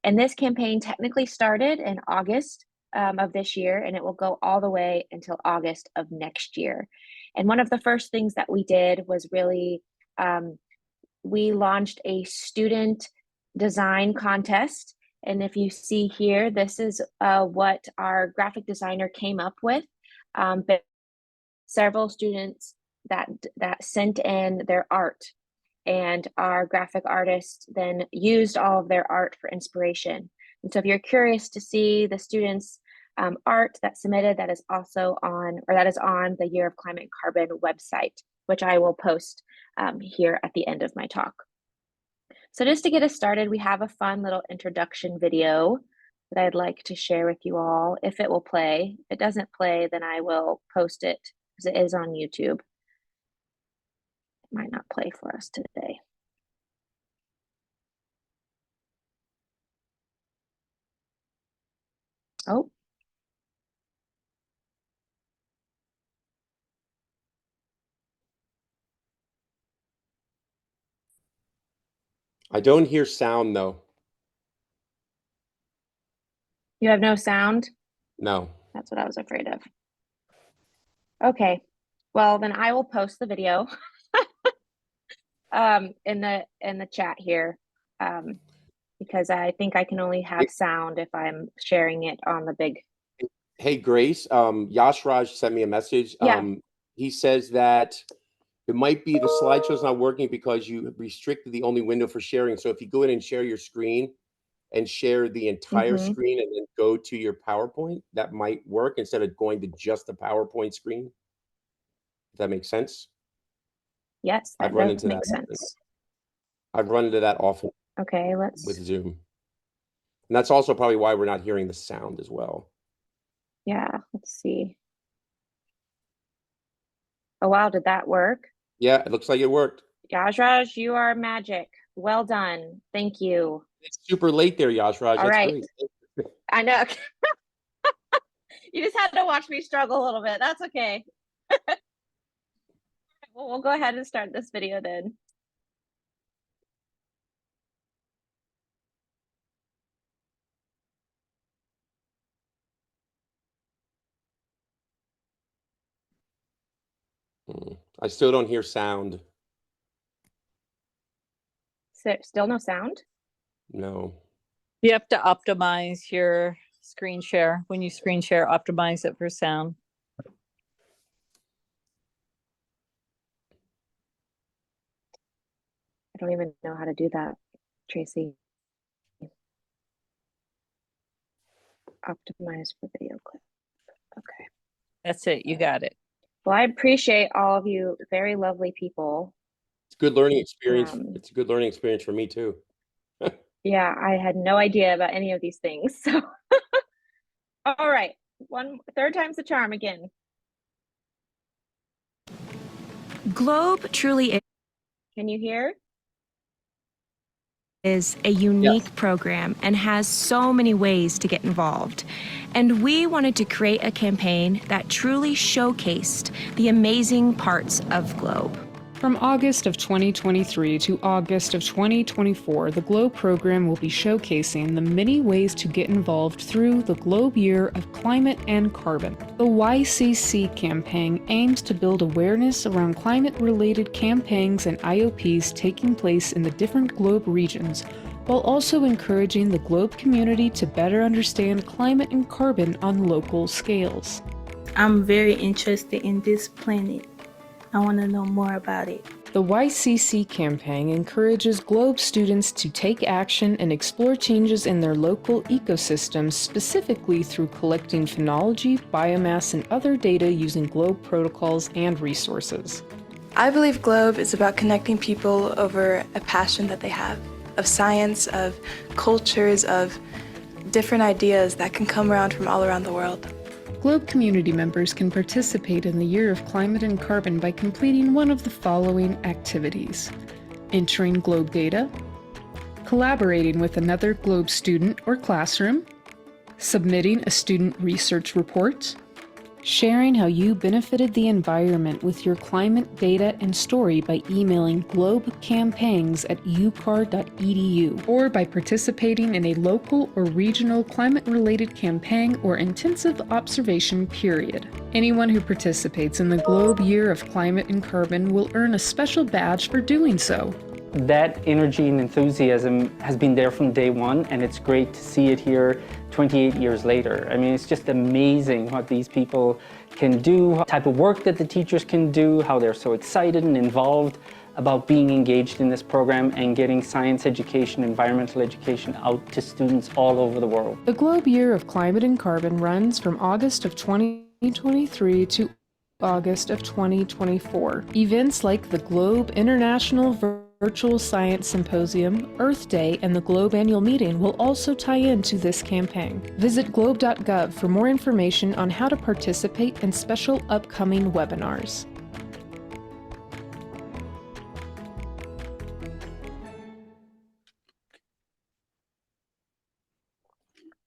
And this campaign technically started in August of this year, and it will go all the way until August of next year. And one of the first things that we did was really, we launched a student design contest, And if you see here, this is what our graphic designer came up with. But several students that sent in their art, and our graphic artist then used all of their art for inspiration. And so if you're curious to see the students' art that submitted, that is also on, or that is on the Year of Climate and Carbon website, which I will post here at the end of my talk. So just to get us started, we have a fun little introduction video that I'd like to share with you all, if it will play. If it doesn't play, then I will post it, because it is on YouTube. It might not play for us today. Oh. I don't hear sound though. You have no sound? No. That's what I was afraid of. Okay, well then I will post the video in the chat here, because I think I can only have sound if I'm sharing it on the big. Hey Grace, Yash Raj sent me a message. Yeah. He says that it might be the slideshow's not working because you restricted the only window for sharing. So if you go in and share your screen and share the entire screen and then go to your PowerPoint, that might work instead of going to just the PowerPoint screen. If that makes sense? Yes, that does make sense. I've run into that often. Okay, with Zoom. And that's also probably why we're not hearing the sound as well. Yeah, let's see. Oh wow, did that work? Yeah, it looks like it worked. Yashraj, you are magic. Well done. Thank you. It's super late there, Yashraj. All That's right. great. I know. You just had to watch me struggle a little bit. That's okay. Well, we'll go ahead and start this video then. I still don't hear sound. So, still no sound? No. You have to optimize your screen share. When you screen share, optimize it for sound. I don't even know how to do that, Tracy. Optimize for video clip. Okay. That's it. You got it. Well, I appreciate all of you very lovely people. It's a good learning experience. It's a good learning experience for me too. Yeah, I had no idea about any of these things. So all right, third time's the charm again. Globe truly Can you hear? Is a unique program and has so many ways to get involved. And we wanted to create a campaign that truly showcased the amazing parts of Globe. From August of 2023 to August of 2024, the GLOBE program will be showcasing the many ways to get involved through the GLOBE Year of Climate and Carbon. The YCC Campaign aims to build awareness around climate-related campaigns and IOPs taking place in the different GLOBE regions, while also encouraging the GLOBE community to better understand climate and carbon on local scales. I'm very interested in this planet. I want to know more about it. The YCC Campaign encourages GLOBE students to take action and explore changes in their local ecosystems, specifically through collecting phenology, biomass, and other data using GLOBE protocols and resources. I believe GLOBE is about connecting people over a passion that they have, of science, of cultures, of different ideas that can come around from all around the world. GLOBE community members can participate in the Year of Climate and Carbon by completing one of the following activities: entering GLOBE data, collaborating with another GLOBE student or classroom, submitting a student research report, sharing how you benefited the environment with your climate data and story by emailing globecampaigns@ucar.edu, or by participating in a local or regional climate-related campaign or intensive observation period. Anyone who participates in the GLOBE Year of Climate and Carbon will earn a special badge for doing so. that energy and enthusiasm has been there from day one, and it's great to see it here 28 years later. I mean, it's just amazing what these people can do, what type of work that the teachers can do, how they're so excited and involved about being engaged in this program and getting science education, environmental education out to students all over the world. The Globe Year of Climate and Carbon runs from August of 2023 to August of 2024. Events like the Globe International Virtual Science Symposium, Earth Day, and the Globe Annual Meeting will also tie into this campaign. Visit globe.gov for more information on how to participate in special upcoming webinars.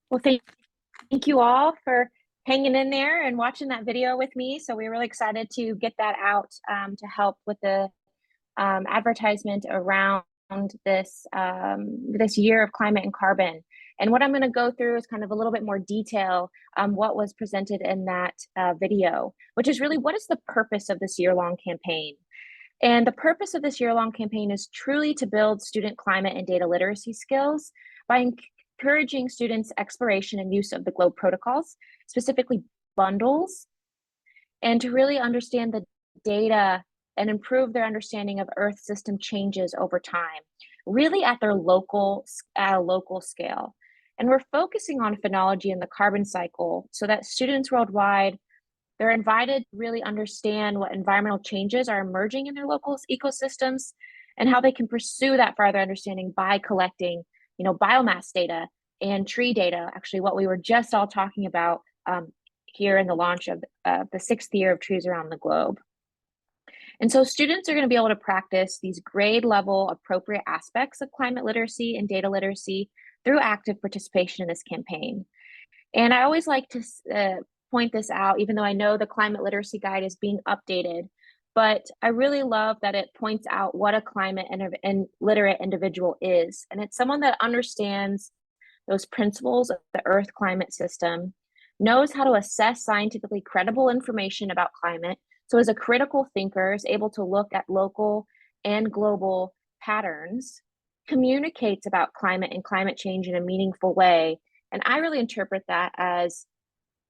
Well, thank you all for hanging in there and watching that video with me. So we're really excited to get that out to help with the advertisement around this this year of climate and carbon. And what I'm going to go through is kind of a little bit more detail what was presented in that video, which is really what is the purpose of this year-long campaign. And the purpose of this year-long campaign is truly to build student climate and data literacy skills by encouraging students' exploration and use of the GLOBE protocols, specifically bundles, and to really understand the data and improve their understanding of Earth system changes over time, really at a local scale. And we're focusing on phenology and the carbon cycle so that students worldwide, they're invited to really understand what environmental changes are emerging in their local ecosystems and how they can pursue that further understanding by collecting, biomass data and tree data, actually what we were just all talking about here in the launch of the 6th year of Trees Around the Globe. And so students are going to be able to practice these grade level appropriate aspects of climate literacy and data literacy through active participation in this campaign. And I always like to point this out, even though I know the climate literacy guide is being updated, but I really love that it points out what a climate and literate individual is. And it's someone that understands those principles of the Earth climate system, knows how to assess scientifically credible information about climate, so as a critical thinker is able to look at local and global patterns, communicates about climate and climate change in a meaningful way. And I really interpret that as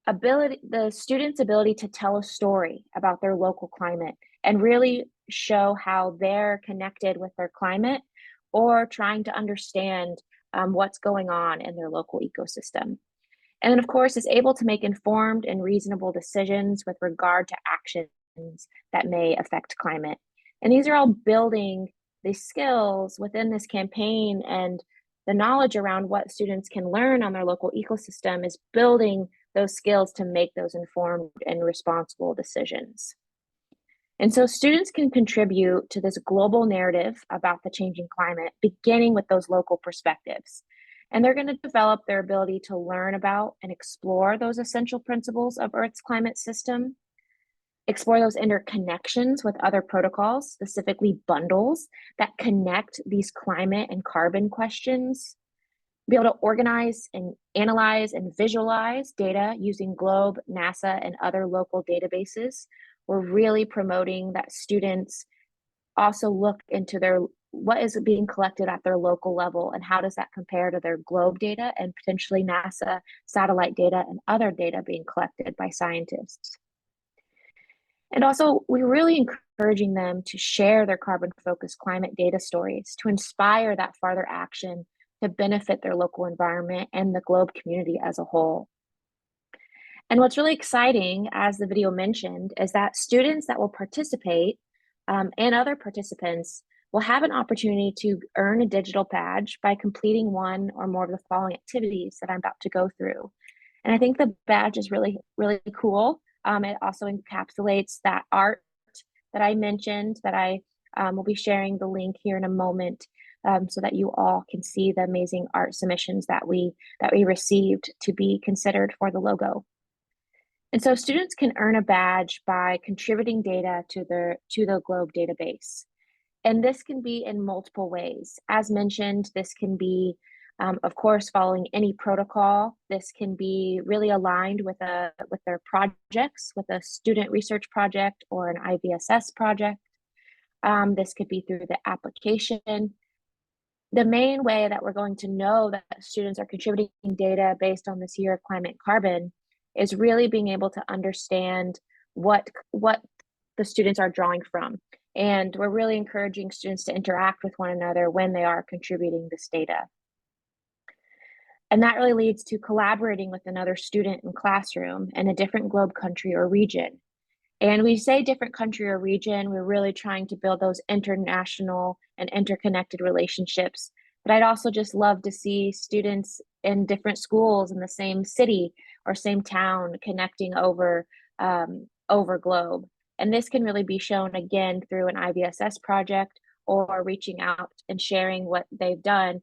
the students' ability to tell a story about their local climate and really show how they're connected with their climate or trying to understand what's going on in their local ecosystem. And then, of course, is able to make informed and reasonable decisions with regard to actions that may affect climate. And these are all building these skills within this campaign, and the knowledge around what students can learn on their local ecosystem is building those skills to make those informed and responsible decisions. And so students can contribute to this global narrative about the changing climate, beginning with those local perspectives. And they're going to develop their ability to learn about and explore those essential principles of Earth's climate system, explore those interconnections with other protocols, specifically bundles that connect these climate and carbon questions, be able to organize and analyze and visualize data using GLOBE, NASA, and other local databases. We're really promoting that students also look into what is being collected at their local level and how does that compare to their GLOBE data and potentially NASA satellite data and other data being collected by scientists. And also, we're really encouraging them to share their carbon-focused climate data stories to inspire that farther action to benefit their local environment and the GLOBE community as a whole. And what's really exciting, as the video mentioned, is that students that will participate and other participants will have an opportunity to earn a digital badge by completing one or more of the following activities that I'm about to go through. And I think the badge is really, really cool. It also encapsulates that art that I mentioned that I will be sharing the link here in a moment so that you all can see the amazing art submissions that we received to be considered for the logo. And so students can earn a badge by contributing data to the GLOBE database. And this can be in multiple ways. As mentioned, this can be, of course, following any protocol. This can be really aligned with their projects, with a student research project or an IVSS project. This could be through the application. The main way that we're going to know that students are contributing data based on this year of climate and carbon is really being able to understand what the students are drawing from. And we're really encouraging students to interact with one another when they are contributing this data. And that really leads to collaborating with another student in classroom in a different globe, country, or region. And we say different country or region, we're really trying to build those international and interconnected relationships. But I'd also just love to see students in different schools in the same city or same town connecting over globe. And this can really be shown again through an IVSS project or reaching out and sharing what they've done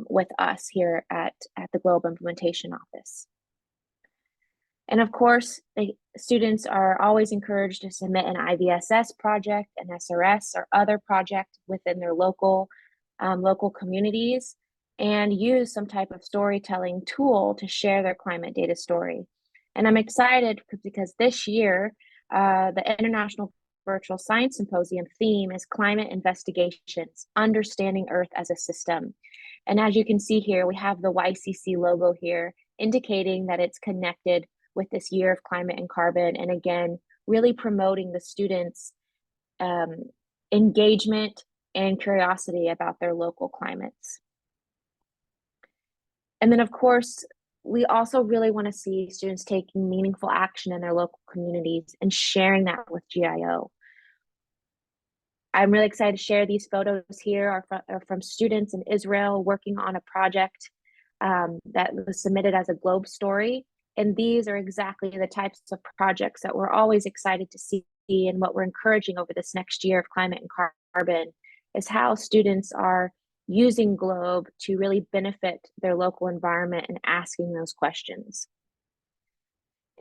with us here at the Globe Implementation Office. And of course, the students are always encouraged to submit an IVSS project, an SRS, or other project within their local communities, and use some type of storytelling tool to share their climate data story. And I'm excited because this year, the International Virtual Science Symposium theme is Climate Investigations, Understanding Earth as a System. And as you can see here, we have the YCC logo here, indicating that it's connected with this year of climate and carbon, and again, really promoting the students' engagement and curiosity about their local climates. And then, of course, we also really want to see students taking meaningful action in their local communities and sharing that with GIO. I'm really excited to share these photos here are from students in Israel working on a project that was submitted as a Globe story. And these are exactly the types of projects that we're always excited to see, and what we're encouraging over this next year of climate and carbon is how students are using Globe to really benefit their local environment and asking those questions.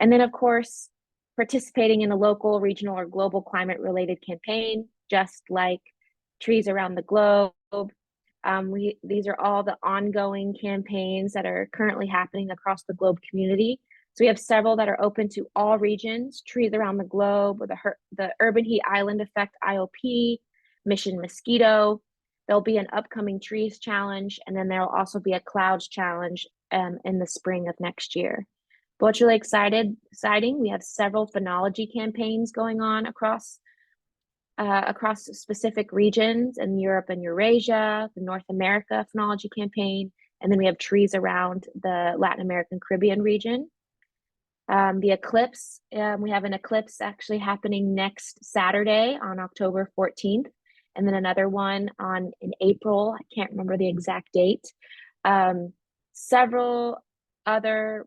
And then, of course, participating in a local, regional, or global climate-related campaign, just like Trees Around the Globe. These are all the ongoing campaigns that are currently happening across the Globe community. So we have several that are open to all regions: Trees Around the Globe, or the Urban Heat Island Effect IOP, Mission Mosquito. There'll be an upcoming Trees Challenge, and then there'll also be a Clouds Challenge in the spring of next year. But what's really exciting, we have several phenology campaigns going on across specific regions in Europe and Eurasia, the North America Phenology Campaign, and then we have Trees Around the Latin American Caribbean region. The eclipse, we have an eclipse actually happening next Saturday on October 14th, and then another one in April. I can't remember the exact date. Several other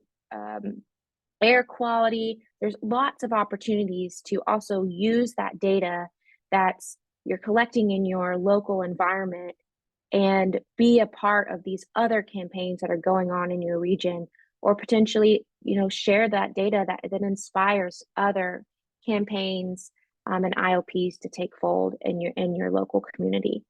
air quality. There's lots of opportunities to also use that data that's you're collecting in your local environment and be a part of these other campaigns that are going on in your region, or potentially, share that data that inspires other campaigns and IOPs to take fold in your local community.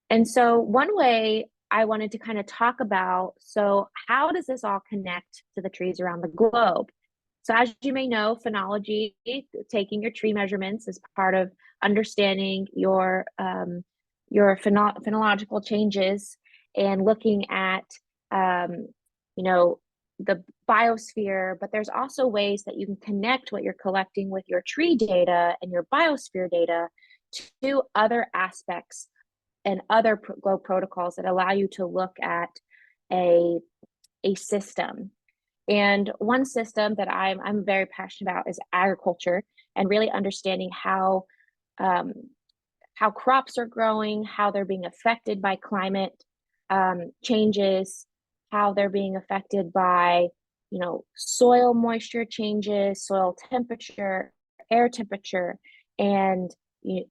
And so one way I wanted to kind of talk about, so how does this all connect to the trees around the globe? So as you may know, phenology, taking your tree measurements, is part of understanding your phenological changes and looking at, the biosphere. But there's also ways that you can connect what you're collecting with your tree data and your biosphere data to other aspects and other globe protocols that allow you to look at a system. And one system that I'm very passionate about is agriculture, and really understanding how crops are growing, how they're being affected by climate changes, how they're being affected by soil moisture changes, soil temperature, air temperature, and the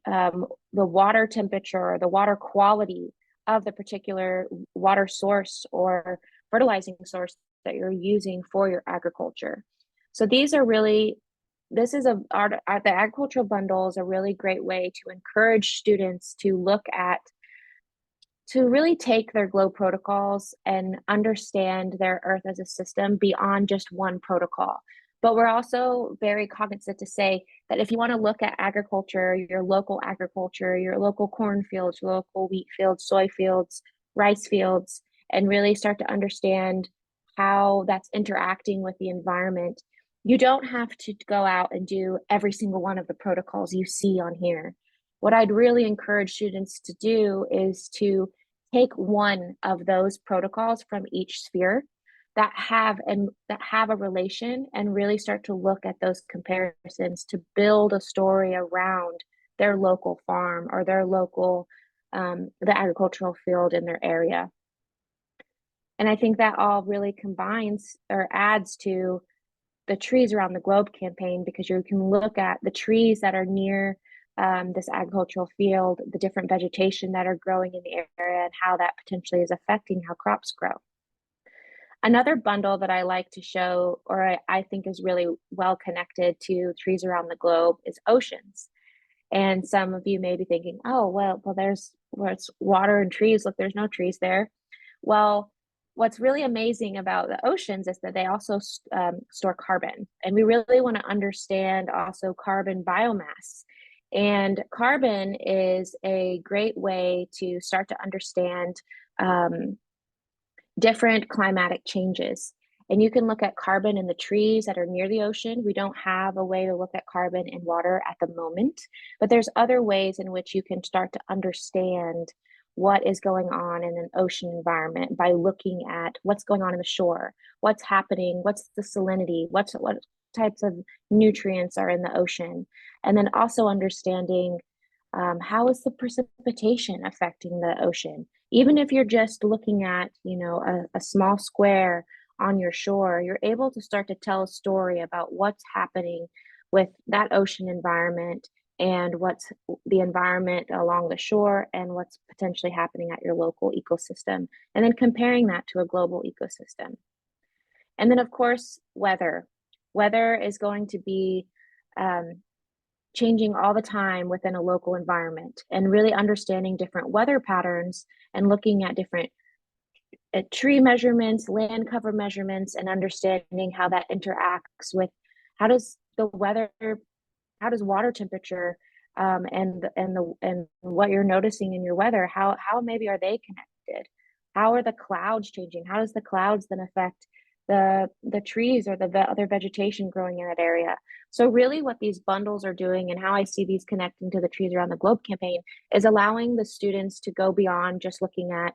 water temperature, or the water quality of the particular water source or fertilizing source that you're using for your agriculture. So these are really, the agricultural bundle is a really great way to encourage students to look at, to really take their globe protocols and understand their Earth as a system beyond just one protocol. But we're also very cognizant to say that if you want to look at agriculture, your local cornfields, your local wheat fields, soy fields, rice fields, and really start to understand how that's interacting with the environment, you don't have to go out and do every single one of the protocols you see on here. What I'd really encourage students to do is to take one of those protocols from each sphere that have a relation, and really start to look at those comparisons to build a story around their local farm or their local the agricultural field in their area. And I think that all really combines or adds to the Trees Around the Globe campaign, because you can look at the trees that are near this agricultural field, the different vegetation that are growing in the area, and how that potentially is affecting how crops grow. Another bundle that I like to show, or I think is really well connected to Trees Around the Globe, is oceans. And some of you may be thinking, oh, well, there's water and trees. Look, there's no trees there. Well, what's really amazing about the oceans is that they also store carbon. And we really want to understand also carbon biomass. And carbon is a great way to start to understand different climatic changes. And you can look at carbon in the trees that are near the ocean. We don't have a way to look at carbon in water at the moment, but there's other ways in which you can start to understand what is going on in an ocean environment by looking at what's going on in the shore, what's happening, what's the salinity, what types of nutrients are in the ocean, and then also understanding how is the precipitation affecting the ocean. Even if you're just looking at, a small square on your shore, you're able to start to tell a story about what's happening with that ocean environment and what's the environment along the shore and what's potentially happening at your local ecosystem, and then comparing that to a global ecosystem. And then, of course, weather. Weather is going to be changing all the time within a local environment, and really understanding different weather patterns and looking at different tree measurements, land cover measurements, and understanding how that interacts with how does water temperature and what you're noticing in your weather, how maybe are they connected? How are the clouds changing? How does the clouds then affect the trees or the other vegetation growing in that area? So really what these bundles are doing, and how I see these connecting to the Trees Around the Globe campaign, is allowing the students to go beyond just looking at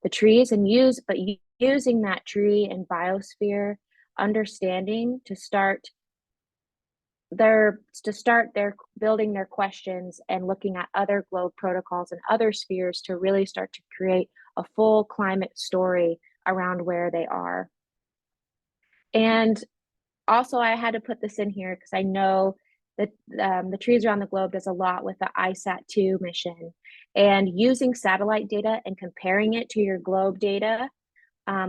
the trees and using that tree and biosphere understanding to start their building their questions and looking at other globe protocols and other spheres to really start to create a full climate story around where they are. And also, I had to put this in here because I know that the Trees Around the Globe does a lot with the ISAT-2 mission, and using satellite data and comparing it to your globe data,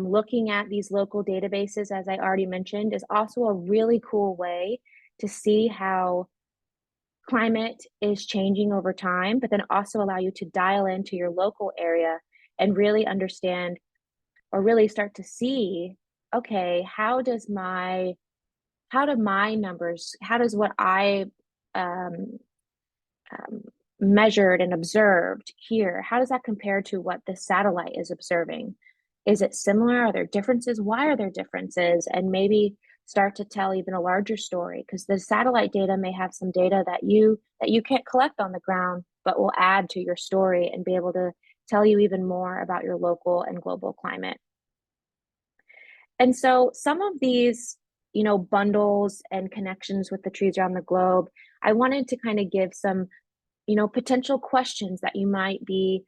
looking at these local databases, as I already mentioned, is also a really cool way to see how climate is changing over time, but then also allow you to dial into your local area and really understand, or really start to see, okay, how do my numbers, how does what I measured and observed here, how does that compare to what the satellite is observing? Is it similar? Are there differences? Why are there differences? And maybe start to tell even a larger story, because the satellite data may have some data that you can't collect on the ground, but will add to your story and be able to tell you even more about your local and global climate. And so some of these, bundles and connections with the Trees Around the Globe, I wanted to kind of give some, potential questions that you might be,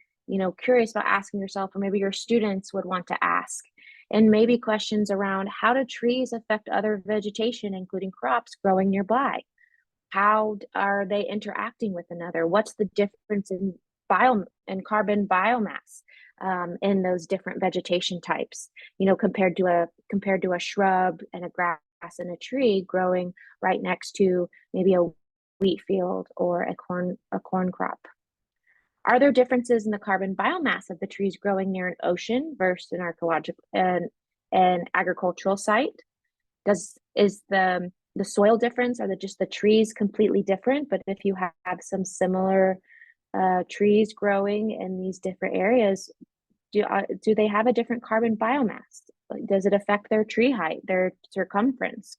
curious about asking yourself, or maybe your students would want to ask. And maybe questions around, how do trees affect other vegetation, including crops growing nearby? How are they interacting with another? What's the difference in carbon biomass in those different vegetation types? Compared to a shrub and a grass and a tree growing right next to maybe a wheat field or a corn crop. Are there differences in the carbon biomass of the trees growing near an ocean versus an agricultural site? Is the the soil difference? Are just the trees completely different? But if you have some similar trees growing in these different areas, do they have a different carbon biomass? Does it affect their tree height, their circumference?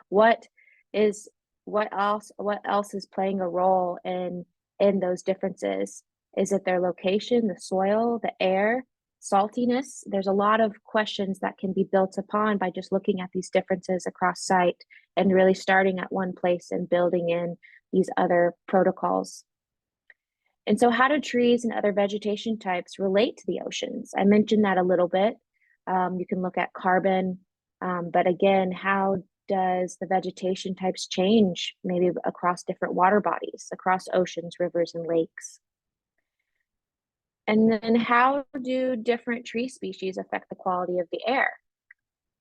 What else is playing a role in those differences? Is it their location, the soil, the air, saltiness? There's a lot of questions that can be built upon by just looking at these differences across site and really starting at one place and building in these other protocols. And so how do trees and other vegetation types relate to the oceans? I mentioned that a little bit. You can look at carbon, but again, how does the vegetation types change maybe across different water bodies, across oceans, rivers, and lakes? And then how do different tree species affect the quality of the air?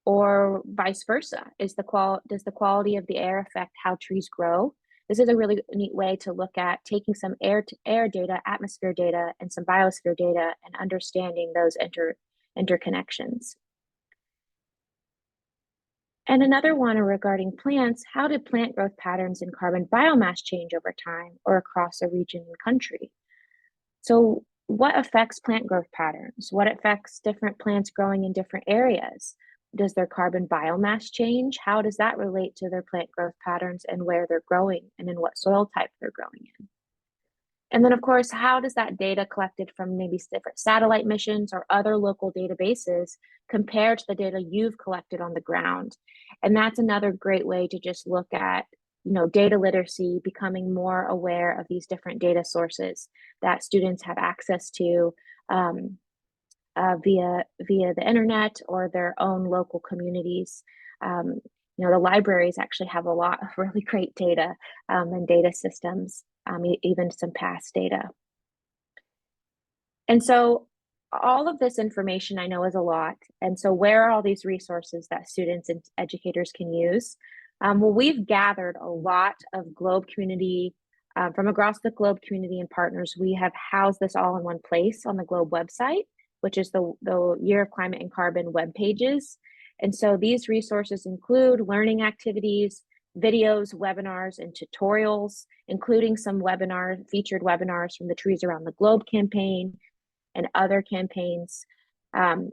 Or vice versa, does the quality of the air affect how trees grow? This is a really neat way to look at taking some air data, atmosphere data, and some biosphere data and understanding those interconnections. And another one regarding plants, how do plant growth patterns and carbon biomass change over time or across a region and country? So what affects plant growth patterns? What affects different plants growing in different areas? Does their carbon biomass change? How does that relate to their plant growth patterns and where they're growing and in what soil type they're growing in? And then, of course, how does that data collected from maybe different satellite missions or other local databases compare to the data you've collected on the ground? And that's another great way to just look at, data literacy, becoming more aware of these different data sources that students have access to via the internet or their own local communities. The libraries actually have a lot of really great data and data systems, even some past data. And so all of this information I know is a lot. And so where are all these resources that students and educators can use? Well, we've gathered a lot of Globe community, from across the Globe community and partners. We have housed this all in one place on the Globe website, which is the Year of Climate and Carbon web pages. And so these resources include learning activities, videos, webinars, and tutorials, including some featured webinars from the Trees Around the Globe campaign and other campaigns.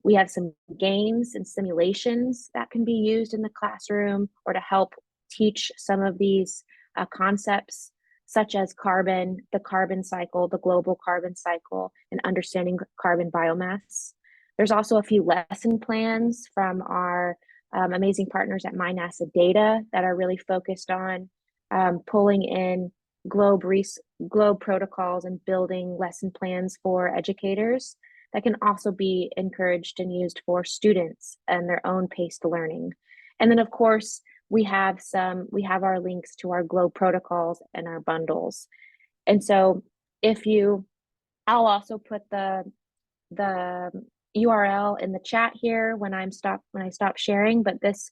We have some games and simulations that can be used in the classroom or to help teach some of these concepts, such as carbon, the carbon cycle, the global carbon cycle, and understanding carbon biomass. There's also a few lesson plans from our amazing partners at MyNASA Data that are really focused on pulling in Globe protocols and building lesson plans for educators that can also be encouraged and used for students and their own paced learning. And then, of course, we have our links to our Globe protocols and our bundles. And so I'll also put the URL in the chat here when I stop sharing, but this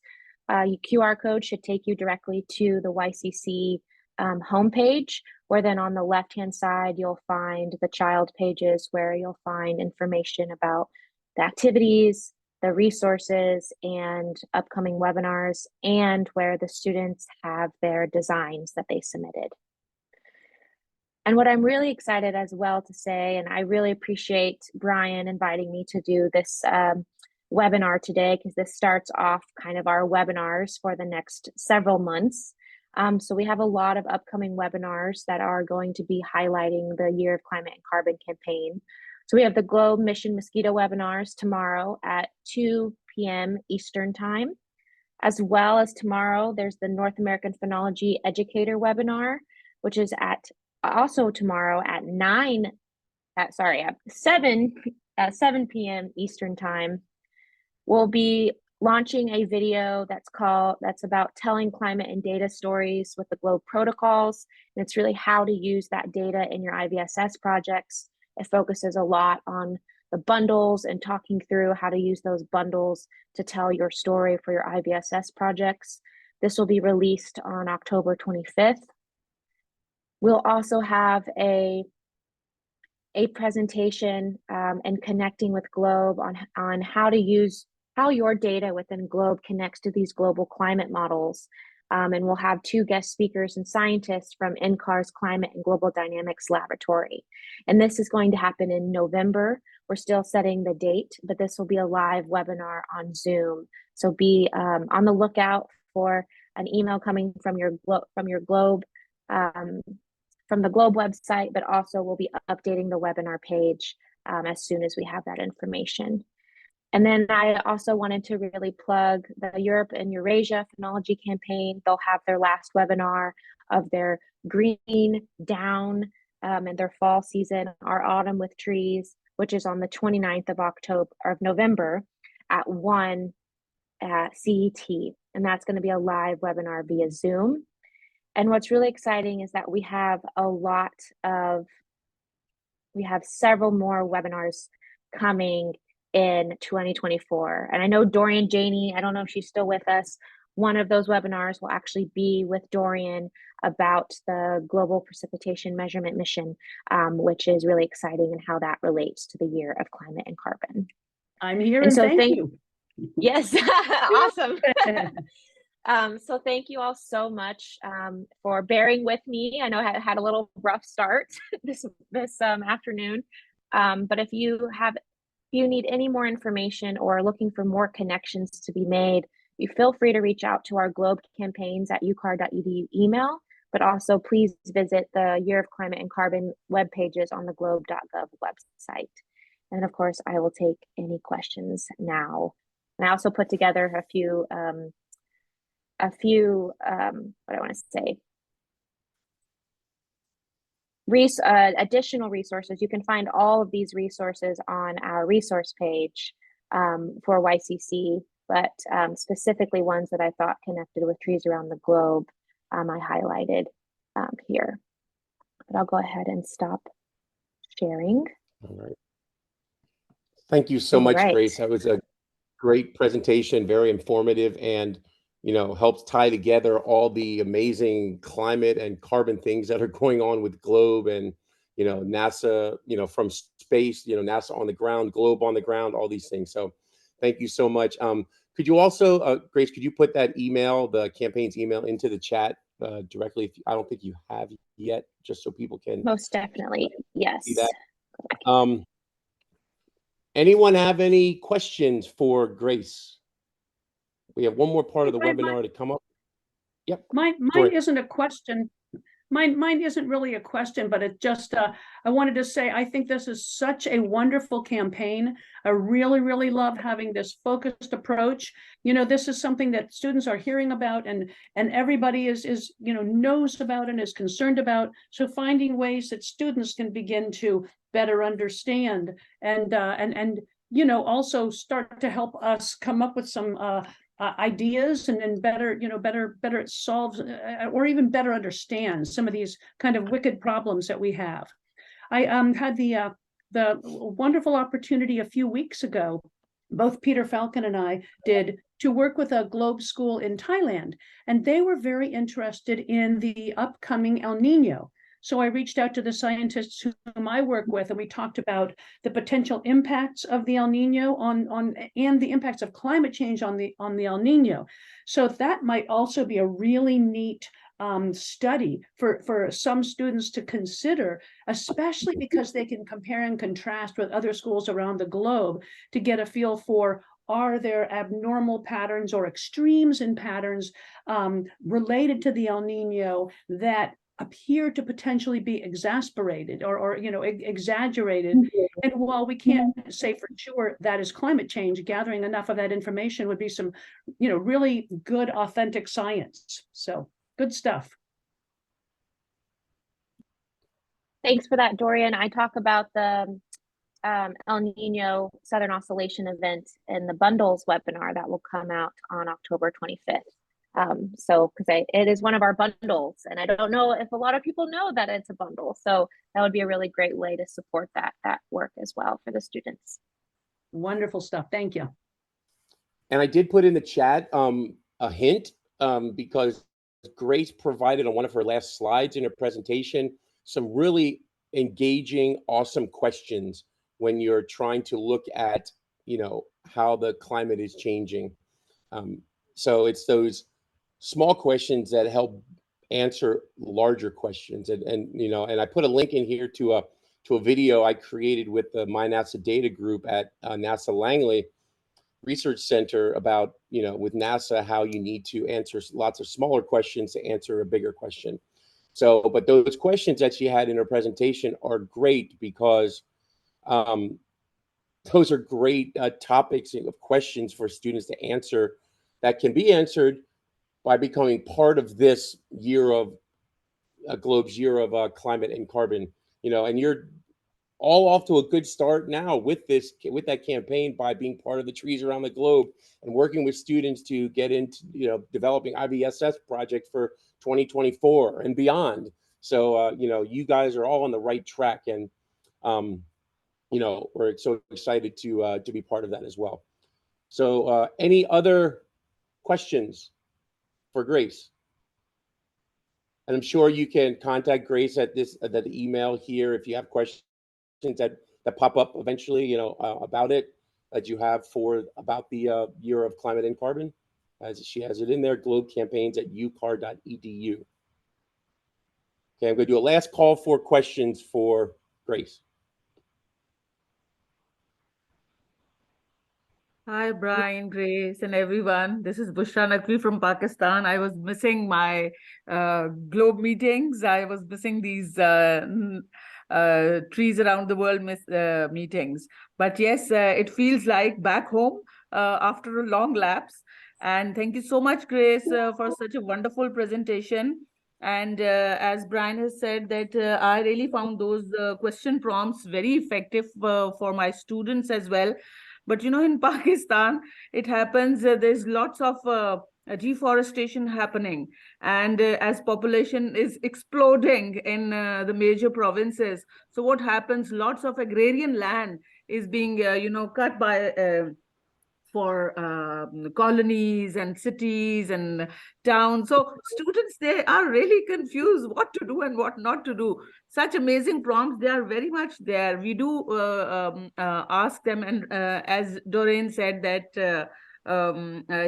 QR code should take you directly to the YCC homepage, where then on the left-hand side, you'll find the child pages where you'll find information about the activities, the resources, and upcoming webinars, and where the students have their designs that they submitted. And what I'm really excited as well to say, and I really appreciate Brian inviting me to do this webinar today, because this starts off kind of our webinars for the next several months. So we have a lot of upcoming webinars that are going to be highlighting the Year of Climate and Carbon campaign. So we have the Globe Mission Mosquito webinars tomorrow at 2 p.m. Eastern Time. As well as tomorrow, there's the North American Phenology Educator webinar, which is also tomorrow at 7 p.m. Eastern Time. We'll be launching a video that's about telling climate and data stories with the Globe protocols. And it's really how to use that data in your IVSS projects. It focuses a lot on the bundles and talking through how to use those bundles to tell your story for your IVSS projects. This will be released on October 25th. We'll also have a presentation and connecting with Globe on how your data within Globe connects to these global climate models And we'll have 2 guest speakers and scientists from NCAR's Climate and Global Dynamics Laboratory. And this is going to happen in November. We're still setting the date, but this will be a live webinar on Zoom. So be on the lookout for an email coming from your Globe, from the Globe website, but also we'll be updating the webinar page as soon as we have that information. And then I also wanted to really plug the Europe and Eurasia Phenology Campaign. They'll have their last webinar of their green down and their fall season, our autumn with trees, which is on the 29th of November at 1 CET. And that's going to be a live webinar via Zoom. And what's really exciting is that we have several more webinars coming in 2024. And I know Dorian Janey, I don't know if she's still with us. One of those webinars will actually be with Dorian about the Global Precipitation Measurement Mission, which is really exciting and how that relates to the year of climate and carbon. I'm here and so thank you. Yes, awesome. So thank you all so much for bearing with me. I know I had a little rough start this afternoon, but if you need any more information or are looking for more connections to be made, you feel free to reach out to our Globe campaigns at ucar.edu email, but also please visit the Year of Climate and Carbon web pages on the globe.gov website. And of course, I will take any questions now. And I also put together a few what I want to say, additional resources. You can find all of these resources on our resource page for YCC, but specifically ones that I thought connected with trees around the globe, I highlighted here. But I'll go ahead and stop sharing. All right. Thank you so much, Grace. That was a great presentation, very informative, and helps tie together all the amazing climate and carbon things that are going on with Globe and, NASA, from space, NASA on the ground, Globe on the ground, all these things. So thank you so much. Could you also, Grace, could you put that email, the campaign's email, into the chat directly? I don't think you have yet, just so people can. Most definitely, yes. See that. Anyone have any questions for Grace? We have one more part of the webinar to come up. Yep. Mine isn't a question. Mine isn't really a question, but it just, I wanted to say, I think this is such a wonderful campaign. I really, really love having this focused approach. This is something that students are hearing about and everybody is knows about and is concerned about. So finding ways that students can begin to better understand and also start to help us come up with some ideas and better solve or even better understand some of these kind of wicked problems that we have. I had the wonderful opportunity a few weeks ago, both Peter Falcon and I did, to work with a Globe school in Thailand, and they were very interested in the upcoming El Nino. So I reached out to the scientists whom I work with, and we talked about the potential impacts of the El Nino and the impacts of climate change on the El Nino. So that might also be a really neat study for some students to consider, especially because they can compare and contrast with other schools around the globe to get a feel for, are there abnormal patterns or extremes in patterns related to the El Nino that appear to potentially be exasperated or exaggerated. And while we can't say for sure that is climate change, gathering enough of that information would be some really good authentic science. So good stuff. Thanks for that, Dorian. I talk about the El Nino Southern Oscillation event in the Bundles webinar that will come out on October 25th. Because it is one of our bundles, and I don't know if a lot of people know that it's a bundle. So that would be a really great way to support that work as well for the students. Wonderful stuff. Thank you. And I did put in the chat a hint because Grace provided on one of her last slides in her presentation some really engaging, awesome questions when you're trying to look at, how the climate is changing. So it's those small questions that help answer larger questions. And I put a link in here to a video I created with the My NASA Data Group at NASA Langley Research Center about, with NASA, how you need to answer lots of smaller questions to answer a bigger question. So, but those questions that she had in her presentation are great because those are great topics of questions for students to answer that can be answered by becoming part of this year of Globe's year of climate and carbon. And you're all off to a good start now with that campaign by being part of the Trees Around the Globe and working with students to get into developing IVSS projects for 2024 and beyond. So you guys are all on the right track, and we're so excited to be part of that as well. So any other questions for Grace? And I'm sure you can contact Grace at the email here if you have questions that pop up eventually, about it, that you have about the year of climate and carbon, as she has it in there, globecampaigns@ucar.edu. Okay, I'm going to do a last call for questions for Grace. Hi, Brian, Grace, and everyone. This is Bushra Naqvi from Pakistan. I was missing my Globe meetings. I was missing these Trees Around the World meetings. But yes, it feels like back home after a long lapse. And thank you so much, Grace, for such a wonderful presentation. And as Brian has said, that I really found those question prompts very effective for my students as well. But in Pakistan, it happens there's lots of deforestation happening, and as population is exploding in the major provinces, so what happens? Lots of agrarian land is being cut by for colonies and cities and towns. So students, they are really confused what to do and what not to do. Such amazing prompts, they are very much there. We do ask them, and as Doreen said that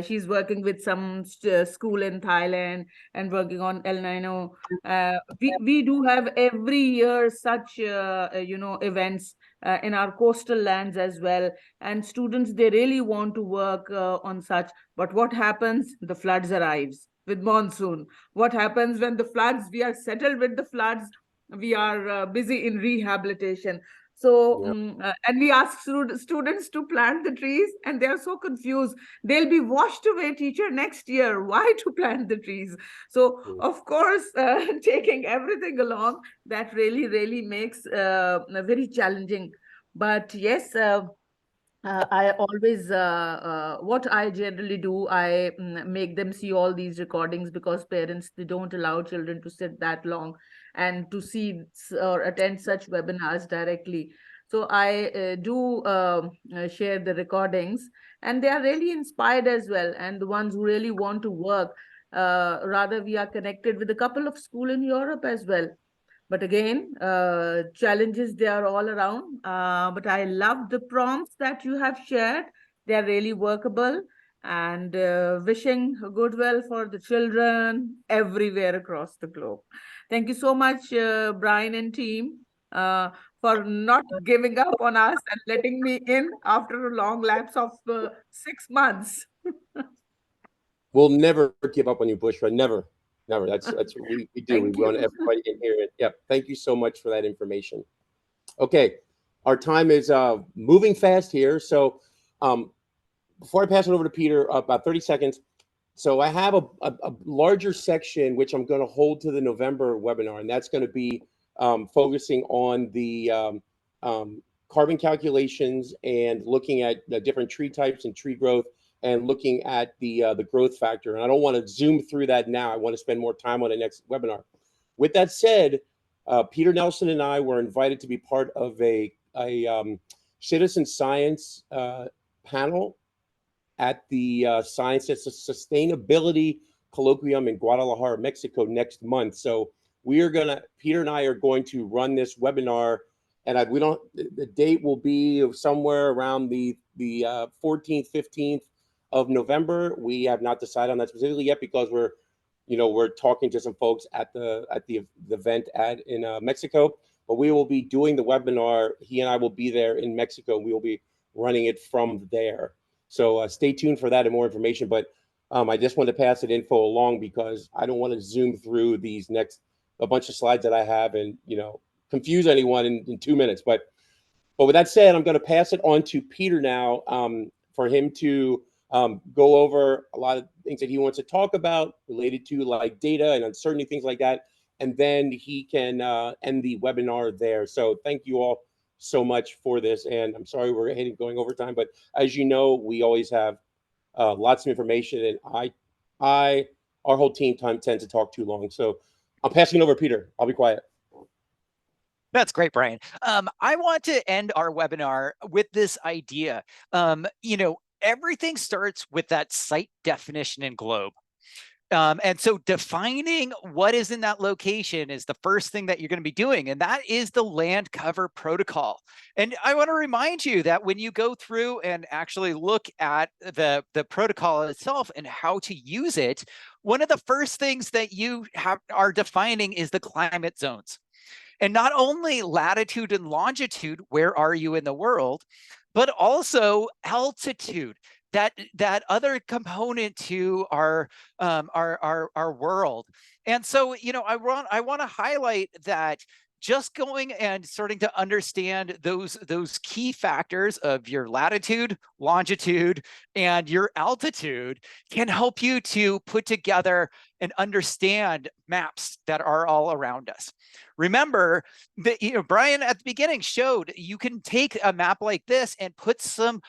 she's working with some school in Thailand and working on El Nino. We do have every year such events in our coastal lands as well, and students, they really want to work on such. But what happens? The floods arrives with monsoon. What happens when the floods? We are settled with the floods. We are busy in rehabilitation. So, and we ask students to plant the trees, and they are so confused. They'll be washed away, teacher, next year. Why to plant the trees? So, of course, taking everything along, that really, really makes very challenging. But yes, I always, what I generally do, I make them see all these recordings, because parents, they don't allow children to sit that long and to see or attend such webinars directly. So I do share the recordings, and they are really inspired as well. And the ones who really want to work, rather, we are connected with a couple of schools in Europe as well. But again, challenges, they are all around. But I love the prompts that you have shared. They are really workable, and wishing goodwill for the children everywhere across the globe. Thank you so much, Brian and team, for not giving up on us and letting me in after a long lapse of 6 months. We'll never give up on you, Bushra. Never. Never. That's what we do. We want everybody in here. Yep. Thank you so much for that information. Okay, our time is moving fast here. So before I pass it over to Peter, about 30 seconds. So I have a larger section which I'm going to hold to the November webinar, and that's going to be focusing on the carbon calculations and looking at the different tree types and tree growth, and looking at the growth factor. And I don't want to zoom through that now. I want to spend more time on the next webinar. With that said, Peter Nelson and I were invited to be part of a citizen science panel at the Science and Sustainability Colloquium in Guadalajara, Mexico next month. So Peter and I are going to run this webinar, and the date will be somewhere around the 14th, 15th of November. We have not decided on that specifically yet, because we're we're talking to some folks at the event in Mexico, but we will be doing the webinar. He and I will be there in Mexico. We will be running it from there. So stay tuned for that and more information. But I just want to pass that info along because I don't want to zoom through these a bunch of slides that I have and confuse anyone in 2 minutes. But with that said, I'm going to pass it on to Peter now for him to go over a lot of things that he wants to talk about related to like data and uncertainty, things like that. And then he can end the webinar there. So thank you all so much for this. And I'm sorry we're going over time, but as you know, we always have lots of information, and our whole team tends to talk too long. So I'm passing it over to Peter. I'll be quiet. That's great, Brian. I want to end our webinar with this idea. Everything starts with that site definition in GLOBE. And so defining what is in that location is the first thing that you're going to be doing, and that is the land cover protocol. And I want to remind you that when you go through and actually look at the protocol itself and how to use it, one of the first things that you are defining is the climate zones. And not only latitude and longitude, where are you in the world, but also altitude. That other component to our world. And so, I want to highlight that just going and starting to understand those key factors of your latitude, longitude, and your altitude can help you to put together and understand maps that are all around us. Remember that Brian at the beginning showed you can take a map like this and put some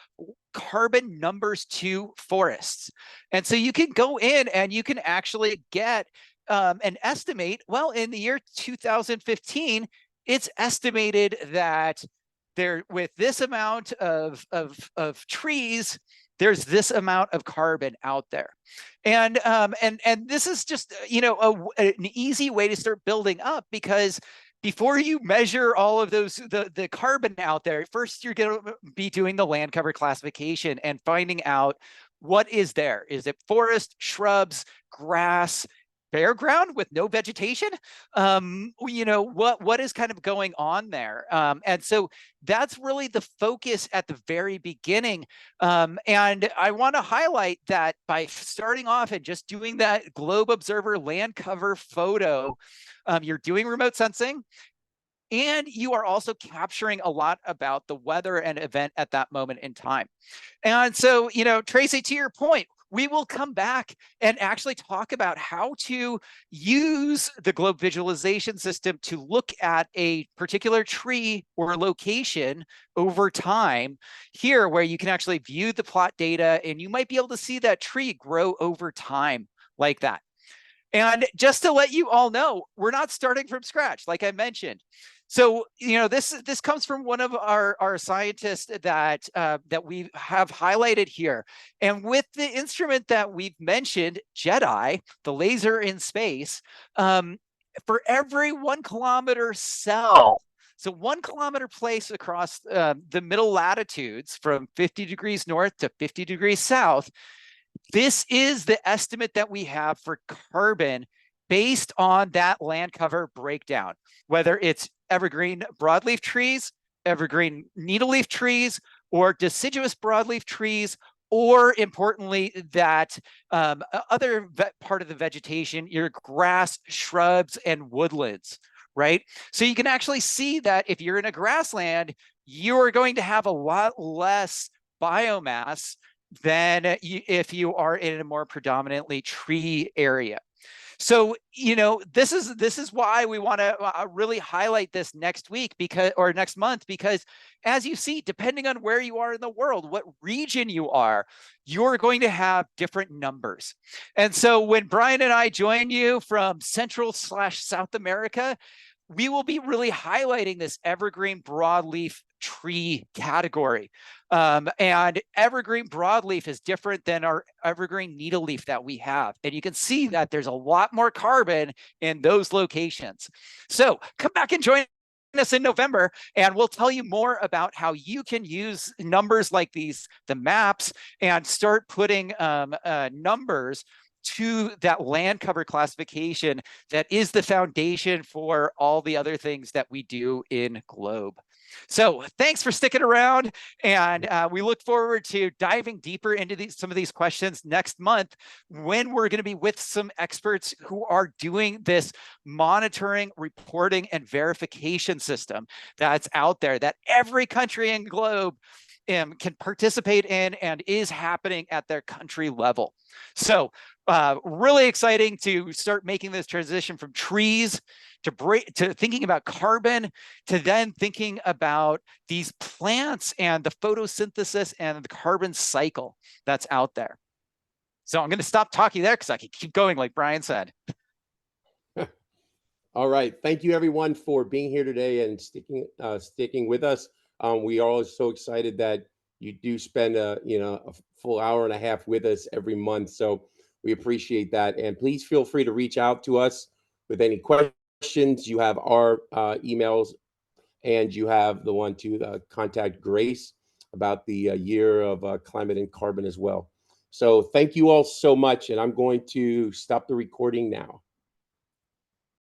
carbon numbers to forests. And so you can go in and you can actually get an estimate. Well, in the year 2015, it's estimated that there, with this amount of trees, there's this amount of carbon out there. And this is just, an easy way to start building up, because before you measure all of those, the carbon out there, first you're going to be doing the land cover classification and finding out what is there. Is it forest, shrubs, grass, bare ground with no vegetation? What is kind of going on there? And so that's really the focus at the very beginning. And I want to highlight that by starting off and just doing that Globe Observer land cover photo, you're doing remote sensing, and you are also capturing a lot about the weather and event at that moment in time. And so, Tracy, to your point, we will come back and actually talk about how to use the Globe visualization system to look at a particular tree or location over time here, where you can actually view the plot data and you might be able to see that tree grow over time like that. And just to let you all know, we're not starting from scratch, like I mentioned. So, this comes from one of our scientists that we have highlighted here. And with the instrument that we've mentioned, JEDI, the laser in space, for every 1 kilometer cell, so 1 kilometer place across the middle latitudes from 50 degrees north to 50 degrees south, this is the estimate that we have for carbon based on that land cover breakdown, whether it's evergreen broadleaf trees, evergreen needleleaf trees, or deciduous broadleaf trees, or importantly, that other part of the vegetation, your grass, shrubs, and woodlands, right? So you can actually see that if you're in a grassland, you're going to have a lot less biomass than if you are in a more predominantly tree area. So, this is why we want to really highlight this next week or next month, because as you see, depending on where you are in the world, what region you are, you're going to have different numbers. And so when Brian and I join you from Central/South America, we will be really highlighting this evergreen broadleaf tree category. And evergreen broadleaf is different than our evergreen needleleaf that we have. And you can see that there's a lot more carbon in those locations. So come back and join us in November, and we'll tell you more about how you can use numbers like these, the maps, and start putting numbers to that land cover classification that is the foundation for all the other things that we do in GLOBE. So thanks for sticking around, and we look forward to diving deeper into some of these questions next month, when we're going to be with some experts who are doing this monitoring, reporting, and verification system that's out there that every country in GLOBE can participate in and is happening at their country level. So really exciting to start making this transition from trees to thinking about carbon, to then thinking about these plants and the photosynthesis and the carbon cycle that's out there. So I'm going to stop talking there because I can keep going, like Brian said. All right. Thank you, everyone, for being here today and sticking with us. We are all so excited that you do spend a full hour and a half with us every month. So we appreciate that. And please feel free to reach out to us with any questions. You have our emails, and you have the one to contact Grace about the year of climate and carbon as well. So thank you all so much. And I'm going to stop the recording now.